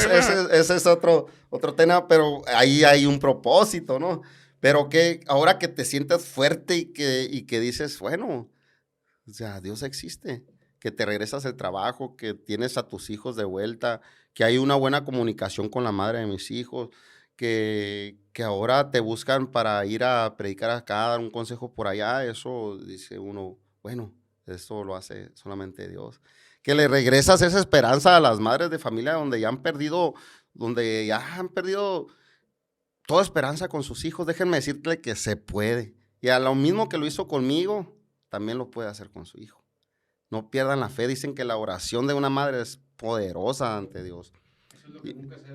es otro tema, pero ahí hay un propósito, ¿no? Pero que ahora que te sientas fuerte y que dices, bueno, o sea, Dios existe, que te regresas al trabajo, que tienes a tus hijos de vuelta, que hay una buena comunicación con la madre de mis hijos, que ahora te buscan para ir a predicar acá, dar un consejo por allá, eso dice uno, bueno, eso lo hace solamente Dios. Que le regresas esa esperanza a las madres de familia donde ya han perdido toda esperanza con sus hijos. Déjenme decirte que se puede. Y a lo mismo que lo hizo conmigo, también lo puede hacer con su hijo. No pierdan la fe. Dicen que la oración de una madre es poderosa ante Dios.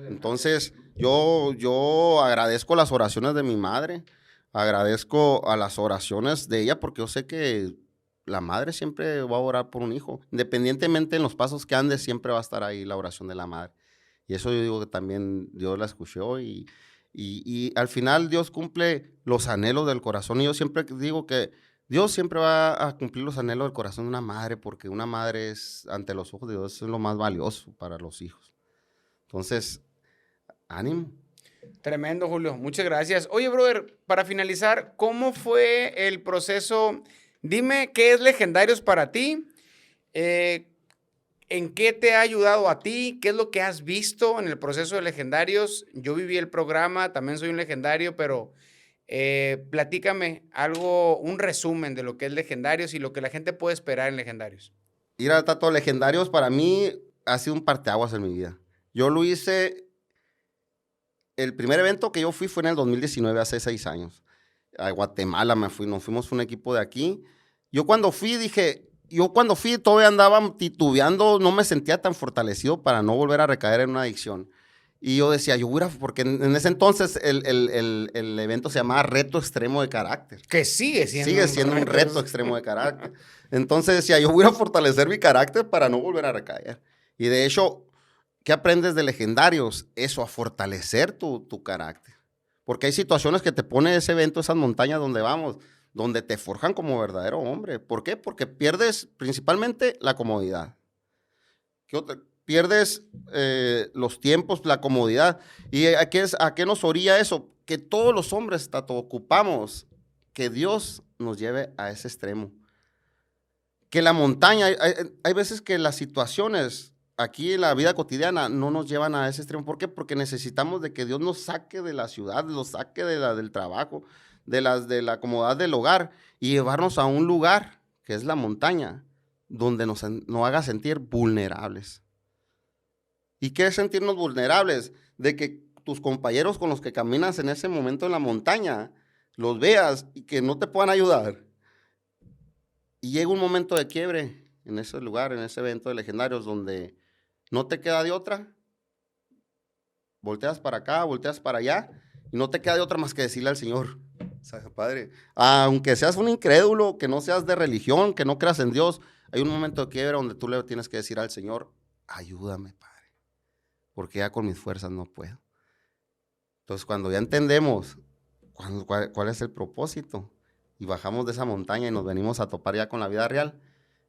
Entonces, yo agradezco las oraciones de mi madre, agradezco a las oraciones de ella, porque yo sé que la madre siempre va a orar por un hijo. Independientemente en los pasos que ande, siempre va a estar ahí la oración de la madre. Y eso yo digo que también Dios la escuchó y al final Dios cumple los anhelos del corazón. Y yo siempre digo que Dios siempre va a cumplir los anhelos del corazón de una madre, porque una madre es, ante los ojos de Dios, es lo más valioso para los hijos. Entonces, ánimo. Tremendo, Julio. Muchas gracias. Oye, brother, para finalizar, ¿cómo fue el proceso? Dime qué es Legendarios para ti, ¿en qué te ha ayudado a ti? ¿Qué es lo que has visto en el proceso de Legendarios? Yo viví el programa, también soy un legendario, pero platícame algo, un resumen de lo que es Legendarios y lo que la gente puede esperar en Legendarios. Ir a Tato Legendarios para mí ha sido un parteaguas en mi vida. Yo lo hice, el primer evento que yo fui fue en el 2019, hace 6 años. A Guatemala nos fuimos un equipo de aquí. Yo cuando fui todavía andaba titubeando, no me sentía tan fortalecido para no volver a recaer en una adicción. Y yo decía, porque en ese entonces el evento se llamaba Reto Extremo de Carácter. Que sigue siendo un reto extremo de carácter. Entonces decía, yo voy a fortalecer mi carácter para no volver a recaer. Y de hecho, ¿qué aprendes de Legendarios? Eso, a fortalecer tu carácter. Porque hay situaciones que te pone ese evento, esas montañas donde vamos, donde te forjan como verdadero hombre. ¿Por qué? Porque pierdes principalmente la comodidad. ¿Qué otra? Pierdes los tiempos, la comodidad. ¿Y a qué nos orilla eso? Que todos los hombres, Tato, ocupamos que Dios nos lleve a ese extremo. Que la montaña, hay veces que las situaciones aquí en la vida cotidiana no nos llevan a ese extremo. ¿Por qué? Porque necesitamos de que Dios nos saque de la ciudad, nos saque del trabajo, de la comodidad del hogar y llevarnos a un lugar que es la montaña, donde nos haga sentir vulnerables. ¿Y qué es sentirnos vulnerables? De que tus compañeros con los que caminas en ese momento en la montaña, los veas y que no te puedan ayudar. Y llega un momento de quiebre en ese lugar, en ese evento de Legendarios, donde no te queda de otra. Volteas para acá, volteas para allá, y no te queda de otra más que decirle al Señor, Padre, aunque seas un incrédulo, que no seas de religión, que no creas en Dios, hay un momento de quiebre donde tú le tienes que decir al Señor, ayúdame, Padre, porque ya con mis fuerzas no puedo. Entonces, cuando ya entendemos cuál es el propósito y bajamos de esa montaña y nos venimos a topar ya con la vida real,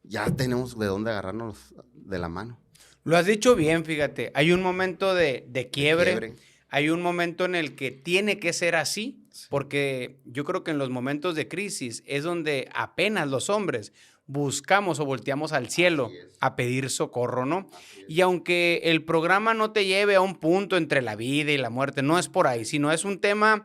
ya tenemos de dónde agarrarnos de la mano. Lo has dicho bien, fíjate. Hay un momento de quiebre. Hay un momento en el que tiene que ser así, porque yo creo que en los momentos de crisis es donde apenas los hombres buscamos o volteamos al cielo Así es. a pedir socorro, ¿no? Así es. Y aunque el programa no te lleve a un punto entre la vida y la muerte, no es por ahí, sino es un tema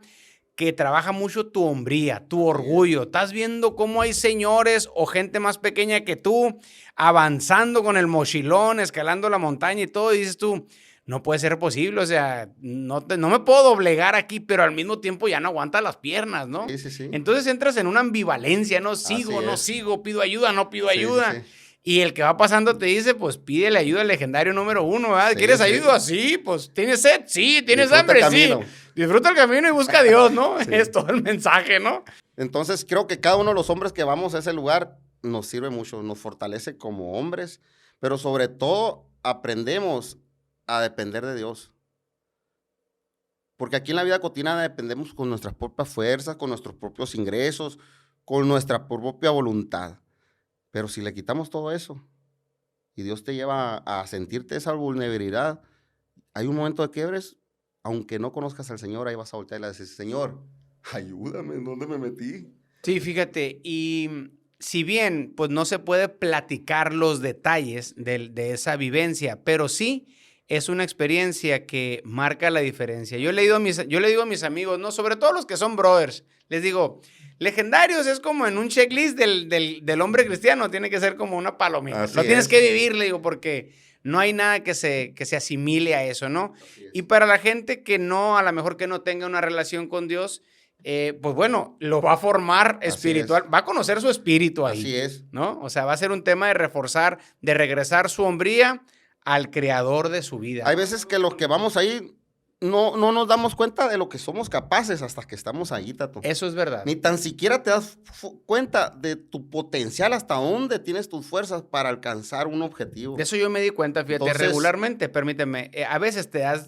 que trabaja mucho tu hombría, tu Así es. orgullo. Estás viendo cómo hay señores o gente más pequeña que tú avanzando con el mochilón, escalando la montaña y todo, y dices tú, no puede ser posible, o sea, no me puedo doblegar aquí, pero al mismo tiempo ya no aguanta las piernas, ¿no? Sí, sí, sí. Entonces entras en una ambivalencia, no Así sigo, no es. sigo, pido ayuda, no pido Sí, sí, ayuda. sí. Y el que va pasando te dice, pues pídele ayuda al legendario número 1, ¿verdad? Sí, ¿Quieres sí. ayuda? Sí, pues ¿tienes sed? Sí, ¿tienes Disfruta hambre? el Sí. camino. Disfruta el camino y busca a Dios, ¿no? Sí. Es todo el mensaje, ¿no? Entonces, creo que cada uno de los hombres que vamos a ese lugar nos sirve mucho, nos fortalece como hombres, pero sobre todo aprendemos a depender de Dios. Porque aquí en la vida cotidiana dependemos con nuestras propias fuerzas, con nuestros propios ingresos, con nuestra propia voluntad. Pero si le quitamos todo eso y Dios te lleva a sentirte esa vulnerabilidad, hay un momento de quiebres, aunque no conozcas al Señor, ahí vas a voltear y le vas a decir, Señor, ayúdame, ¿en dónde me metí? Sí, fíjate, y si bien pues no se puede platicar los detalles de esa vivencia, pero sí es una experiencia que marca la diferencia. Yo le digo a mis amigos, no, sobre todo los que son brothers, les digo, legendarios es como en un checklist del hombre cristiano, tiene que ser como una palomita. Así Lo tienes es. que vivir, le digo, porque no hay nada que se asimile a eso, ¿no? Así es. Y para la gente que no, a lo mejor que no tenga una relación con Dios, pues bueno, lo va a formar Así espiritual, es. va a conocer su espíritu ahí, Así es. ¿no? O sea, va a ser un tema de reforzar, de regresar su hombría al creador de su vida. Hay veces que los que vamos ahí no nos damos cuenta de lo que somos capaces hasta que estamos ahí, Tato. Eso es verdad. Ni tan siquiera te das cuenta de tu potencial, hasta dónde tienes tus fuerzas para alcanzar un objetivo. De eso yo me di cuenta, fíjate, Entonces, regularmente, permíteme, a veces te das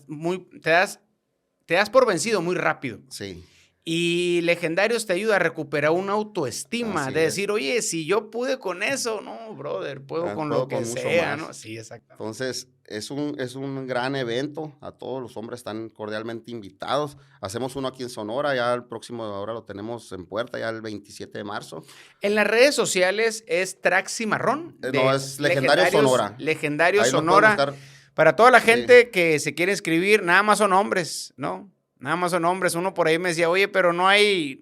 por vencido muy rápido. sí. Y Legendarios te ayuda a recuperar una autoestima, Así de es. decir, oye, si yo pude con eso, no, brother, puedo con Puedo lo que con mucho sea, más. ¿no? Sí, exactamente. Entonces, es un gran evento. A todos los hombres están cordialmente invitados. Hacemos uno aquí en Sonora, ya el próximo ahora lo tenemos en puerta, ya el 27 de marzo. En las redes sociales es Traxi Marrón. No, es Legendario Sonora. Legendario Ahí nos Sonora. pueden buscar. Para toda la Sí. gente que se quiere inscribir, nada más son hombres, ¿no? Nada más son hombres. Uno por ahí me decía, oye, pero no hay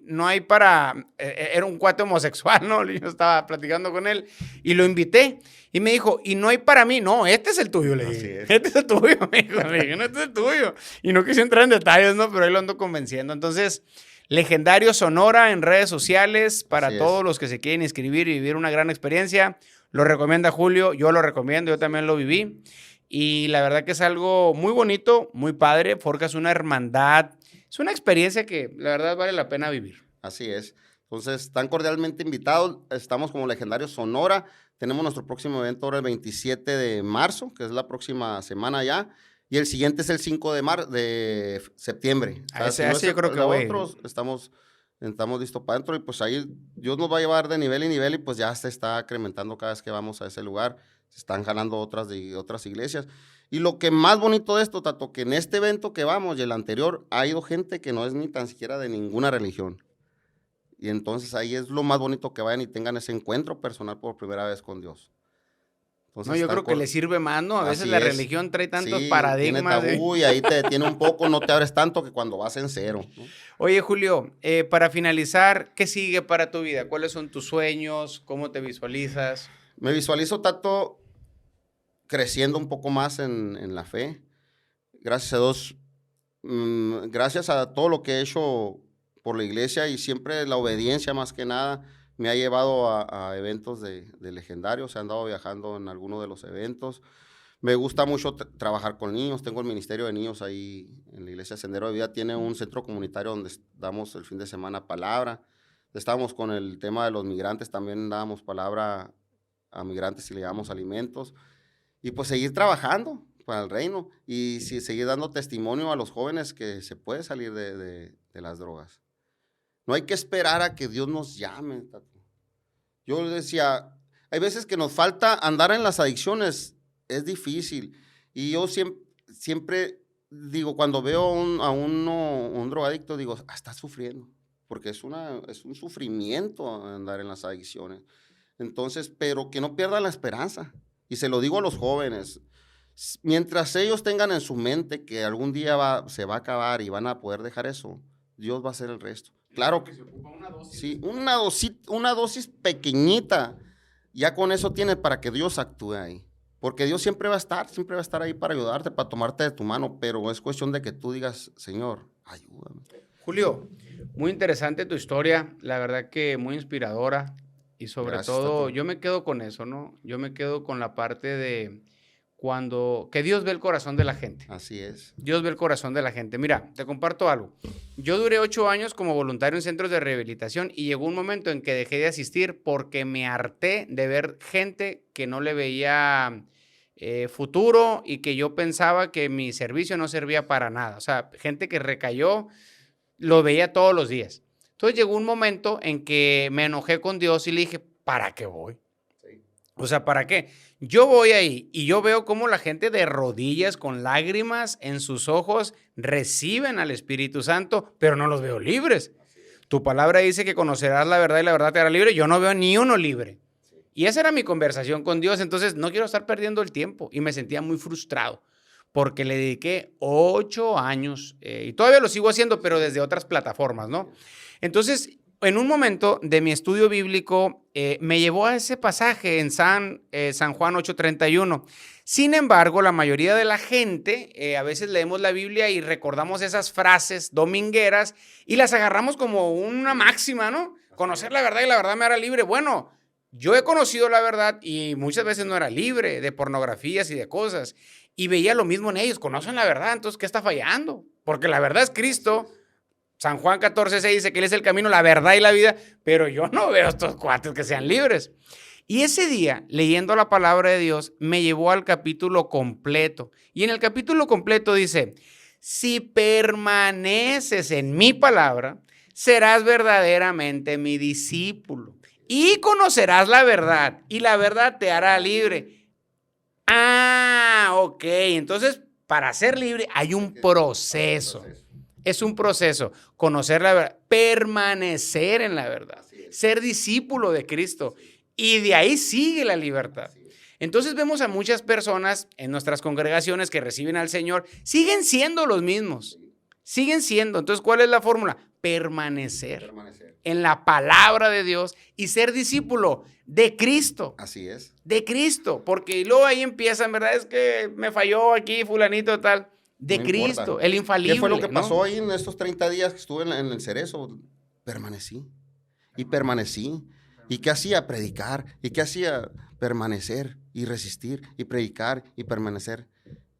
para... era un cuate homosexual, ¿no? Yo estaba platicando con él y lo invité. Y me dijo, y no hay para mí. No, este es el tuyo, le Así dije. es. Este es el tuyo, me dijo. Le dije, no, este es el tuyo. Y no quise entrar en detalles, ¿no? Pero ahí lo ando convenciendo. Entonces, Legendario Sonora en redes sociales para Así es. todos los que se quieren inscribir y vivir una gran experiencia. Lo recomienda Julio, yo lo recomiendo, yo también lo viví. Y la verdad que es algo muy bonito, muy padre. Forjas una hermandad. Es una experiencia que la verdad vale la pena vivir. Así es. Entonces, están cordialmente invitados. Estamos como Legendario Sonora. Tenemos nuestro próximo evento ahora el 27 de marzo, que es la próxima semana ya. Y el siguiente es el 5 de septiembre. A ese yo creo que voy. Nosotros estamos listos para adentro y pues ahí Dios nos va a llevar de nivel en nivel y pues ya se está incrementando cada vez que vamos a ese lugar. Se están jalando otras iglesias. Y lo que más bonito de esto, Tato, que en este evento que vamos y el anterior ha ido gente que no es ni tan siquiera de ninguna religión. Y entonces ahí es lo más bonito que vayan y tengan ese encuentro personal por primera vez con Dios. Entonces, No, yo creo que le sirve más, ¿no? A veces Así la es. religión trae tantos Sí, paradigmas. tiene tabú y ahí te detiene un poco, no te abres tanto que cuando vas en cero, ¿no? Oye, Julio, para finalizar, ¿qué sigue para tu vida? ¿Cuáles son tus sueños? ¿Cómo te visualizas? Me visualizo, Tato, creciendo un poco más en la fe. Gracias a Dios, gracias a todo lo que he hecho por la iglesia y siempre la obediencia más que nada me ha llevado a eventos de legendarios. He andado viajando en algunos de los eventos. Me gusta mucho trabajar con niños. Tengo el ministerio de niños ahí en la iglesia Sendero de Vida. Tiene un centro comunitario donde damos el fin de semana palabra. Estábamos con el tema de los migrantes, también dábamos palabra a migrantes y le damos alimentos. Y pues seguir trabajando para el reino y seguir dando testimonio a los jóvenes que se puede salir de las drogas. No hay que esperar a que Dios nos llame, Tato. Yo decía, hay veces que nos falta andar en las adicciones, es difícil. Y yo siempre digo, cuando veo a un drogadicto, digo, está sufriendo, porque es un sufrimiento andar en las adicciones. Entonces, pero que no pierdan la esperanza. Y se lo digo a los jóvenes, mientras ellos tengan en su mente que algún día se va a acabar y van a poder dejar eso, Dios va a hacer el resto. Claro que se ocupa una dosis. sí, una dosis pequeñita, ya con eso tienes para que Dios actúe ahí. Porque Dios siempre va a estar ahí para ayudarte, para tomarte de tu mano, pero es cuestión de que tú digas, Señor, ayúdame. Julio, muy interesante tu historia, la verdad que muy inspiradora y sobre Gracias, todo Tato. yo me quedo con eso, ¿no? Yo me quedo con la parte de que Dios ve el corazón de la gente. Así es. Dios ve el corazón de la gente. Mira, te comparto algo. Yo duré 8 años como voluntario en centros de rehabilitación y llegó un momento en que dejé de asistir porque me harté de ver gente que no le veía futuro y que yo pensaba que mi servicio no servía para nada. O sea, gente que recayó, lo veía todos los días. Entonces llegó un momento en que me enojé con Dios y le dije, ¿para qué voy? Sí. O sea, ¿para qué? Yo voy ahí y yo veo cómo la gente de rodillas, con lágrimas en sus ojos, reciben al Espíritu Santo, pero no los veo libres. Tu palabra dice que conocerás la verdad y la verdad te hará libre. Yo no veo ni uno libre. Y esa era mi conversación con Dios. Entonces, no quiero estar perdiendo el tiempo. Y me sentía muy frustrado porque le dediqué 8 años y todavía lo sigo haciendo, pero desde otras plataformas, ¿no? Entonces, en un momento de mi estudio bíblico, me llevó a ese pasaje en San Juan 8:31. Sin embargo, la mayoría de la gente, a veces leemos la Biblia y recordamos esas frases domingueras y las agarramos como una máxima, ¿no? Conocer la verdad y la verdad me hará libre. Bueno, yo he conocido la verdad y muchas veces no era libre de pornografías y de cosas. Y veía lo mismo en ellos, conocen la verdad, entonces, ¿qué está fallando? Porque la verdad es Cristo. San Juan 14:6 dice que Él es el camino, la verdad y la vida, pero yo no veo a estos cuates que sean libres. Y ese día, leyendo la palabra de Dios, me llevó al capítulo completo. Y en el capítulo completo dice, si permaneces en mi palabra, serás verdaderamente mi discípulo y conocerás la verdad y la verdad te hará libre. Ah, ok, entonces para ser libre hay un proceso. Es un proceso, conocer la verdad, permanecer en la verdad, ser discípulo de Cristo y de ahí sigue la libertad. Entonces vemos a muchas personas en nuestras congregaciones que reciben al Señor, siguen siendo los mismos, siguen siendo. Entonces, ¿cuál es la fórmula? Permanecer en la palabra de Dios y ser discípulo de Cristo. Así es. De Cristo, porque luego ahí empiezan, ¿verdad? Es que me falló aquí fulanito tal. De No Cristo, importa. el infalible. ¿Qué fue lo que ¿no? pasó ahí en estos 30 días que estuve en el Cerezo? Permanecí. Y permanecí. ¿Y qué hacía? Predicar. ¿Y qué hacía? Permanecer y resistir y predicar y permanecer.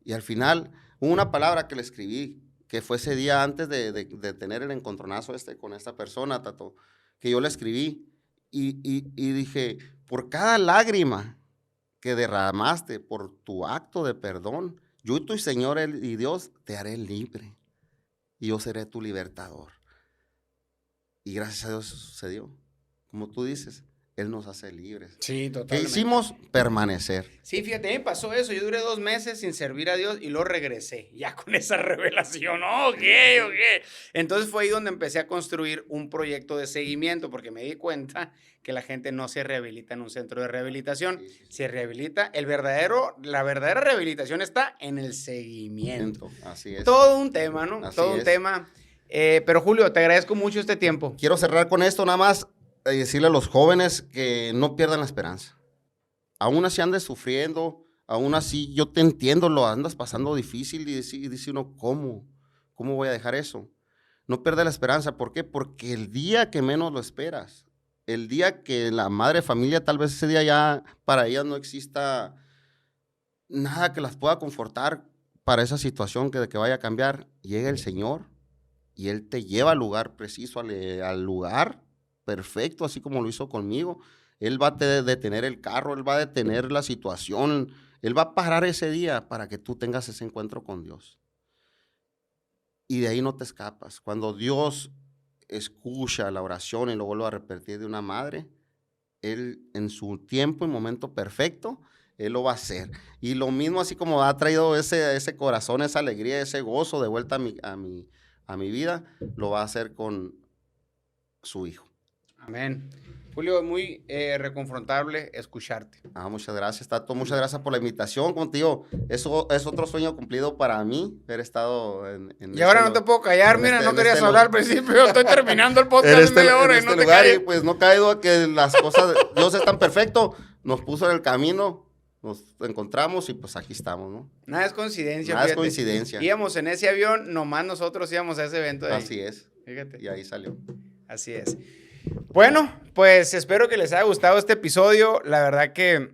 Y al final, hubo una palabra que le escribí, que fue ese día antes de tener el encontronazo con esta persona, Tato, que yo le escribí y dije, por cada lágrima que derramaste, por tu acto de perdón, yo y tu Señor y Dios te haré libre y yo seré tu libertador. Y gracias a Dios eso sucedió. Como tú dices, Él nos hace libres. Sí, ¿Qué totalmente. hicimos? Permanecer. Sí, fíjate, me pasó eso. Yo duré 2 meses sin servir a Dios y luego regresé, ya con esa revelación. Ok. Entonces fue ahí donde empecé a construir un proyecto de seguimiento, porque me di cuenta que la gente no se rehabilita en un centro de rehabilitación. Sí. Se rehabilita. La verdadera rehabilitación está en el seguimiento. Así es. Todo un tema, ¿no? Así Todo un es. tema. Pero Julio, te agradezco mucho este tiempo. Quiero cerrar con esto nada más, decirle a los jóvenes que no pierdan la esperanza. Aún así andes sufriendo, aún así yo te entiendo, lo andas pasando difícil y dice uno, ¿cómo voy a dejar eso? No pierdas la esperanza, ¿por qué? Porque el día que menos lo esperas, el día que la madre familia, tal vez ese día ya para ellas no exista nada que las pueda confortar para esa situación de que vaya a cambiar, llega el Señor y Él te lleva al lugar preciso, al lugar perfecto, así como lo hizo conmigo. Él va a detener el carro, Él va a detener la situación, Él va a parar ese día para que tú tengas ese encuentro con Dios. Y de ahí no te escapas. Cuando Dios escucha la oración y lo vuelve a repetir de una madre, Él en su tiempo y momento perfecto, Él lo va a hacer. Y lo mismo así como ha traído ese corazón, esa alegría, ese gozo de vuelta a mi vida, lo va a hacer con su Hijo. Amén. Julio, muy reconfortable escucharte. Muchas gracias, Tato. Muchas gracias por la invitación. Como te digo, eso es otro sueño cumplido para mí, haber estado en Y ahora no te puedo callar, mira, no querías hablar al principio. Estoy terminando el podcast en de media hora y no te lugar. calles. Y pues no cae duda que las cosas, Dios es tan perfecto, nos puso en el camino, nos encontramos y pues aquí estamos, ¿no? Nada es coincidencia, Nada es fíjate. coincidencia. Íbamos en ese avión, nomás nosotros íbamos a ese evento de ahí. Así es. Fíjate. Y ahí salió. Así es. Bueno, pues espero que les haya gustado este episodio. La verdad que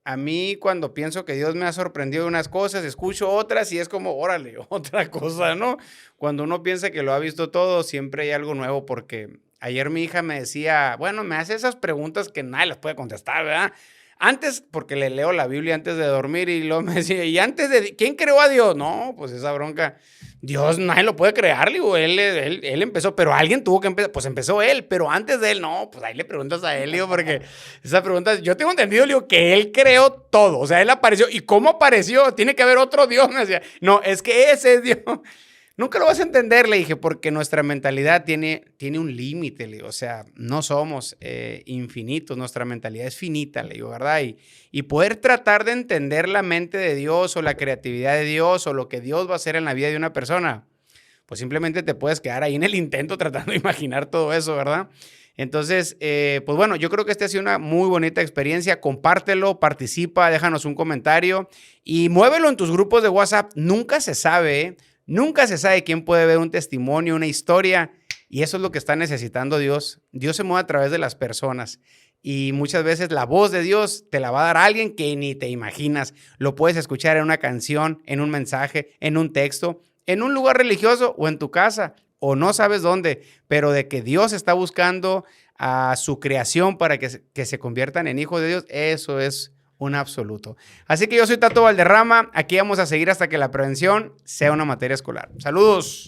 a mí cuando pienso que Dios me ha sorprendido unas cosas, escucho otras y es como, órale, otra cosa, ¿no? Cuando uno piensa que lo ha visto todo, siempre hay algo nuevo porque ayer mi hija me decía, bueno, me hace esas preguntas que nadie las puede contestar, ¿verdad? Antes, porque le leo la Biblia antes de dormir y luego me decía, ¿y antes de quién creó a Dios? No, pues esa bronca, Dios nadie lo puede crear, digo, él empezó, pero alguien tuvo que empezar, pues empezó él, pero antes de él, no, pues ahí le preguntas a él, digo, porque esa pregunta, yo tengo entendido, digo, que él creó todo, o sea, él apareció, ¿y cómo apareció? Tiene que haber otro Dios, me decía, no, es que ese es Dios. Nunca lo vas a entender, le dije, porque nuestra mentalidad tiene un límite, le digo, o sea, no somos infinitos, nuestra mentalidad es finita, le digo, ¿verdad? Y poder tratar de entender la mente de Dios o la creatividad de Dios o lo que Dios va a hacer en la vida de una persona, pues simplemente te puedes quedar ahí en el intento tratando de imaginar todo eso, ¿verdad? Entonces, pues bueno, yo creo que esta ha sido una muy bonita experiencia. Compártelo, participa, déjanos un comentario y muévelo en tus grupos de WhatsApp. Nunca se sabe, ¿eh? Nunca se sabe quién puede ver un testimonio, una historia, y eso es lo que está necesitando Dios. Dios se mueve a través de las personas y muchas veces la voz de Dios te la va a dar alguien que ni te imaginas. Lo puedes escuchar en una canción, en un mensaje, en un texto, en un lugar religioso o en tu casa, o no sabes dónde, pero de que Dios está buscando a su creación para que se conviertan en hijos de Dios, eso es un absoluto. Así que yo soy Tato Valderrama. Aquí vamos a seguir hasta que la prevención sea una materia escolar. Saludos.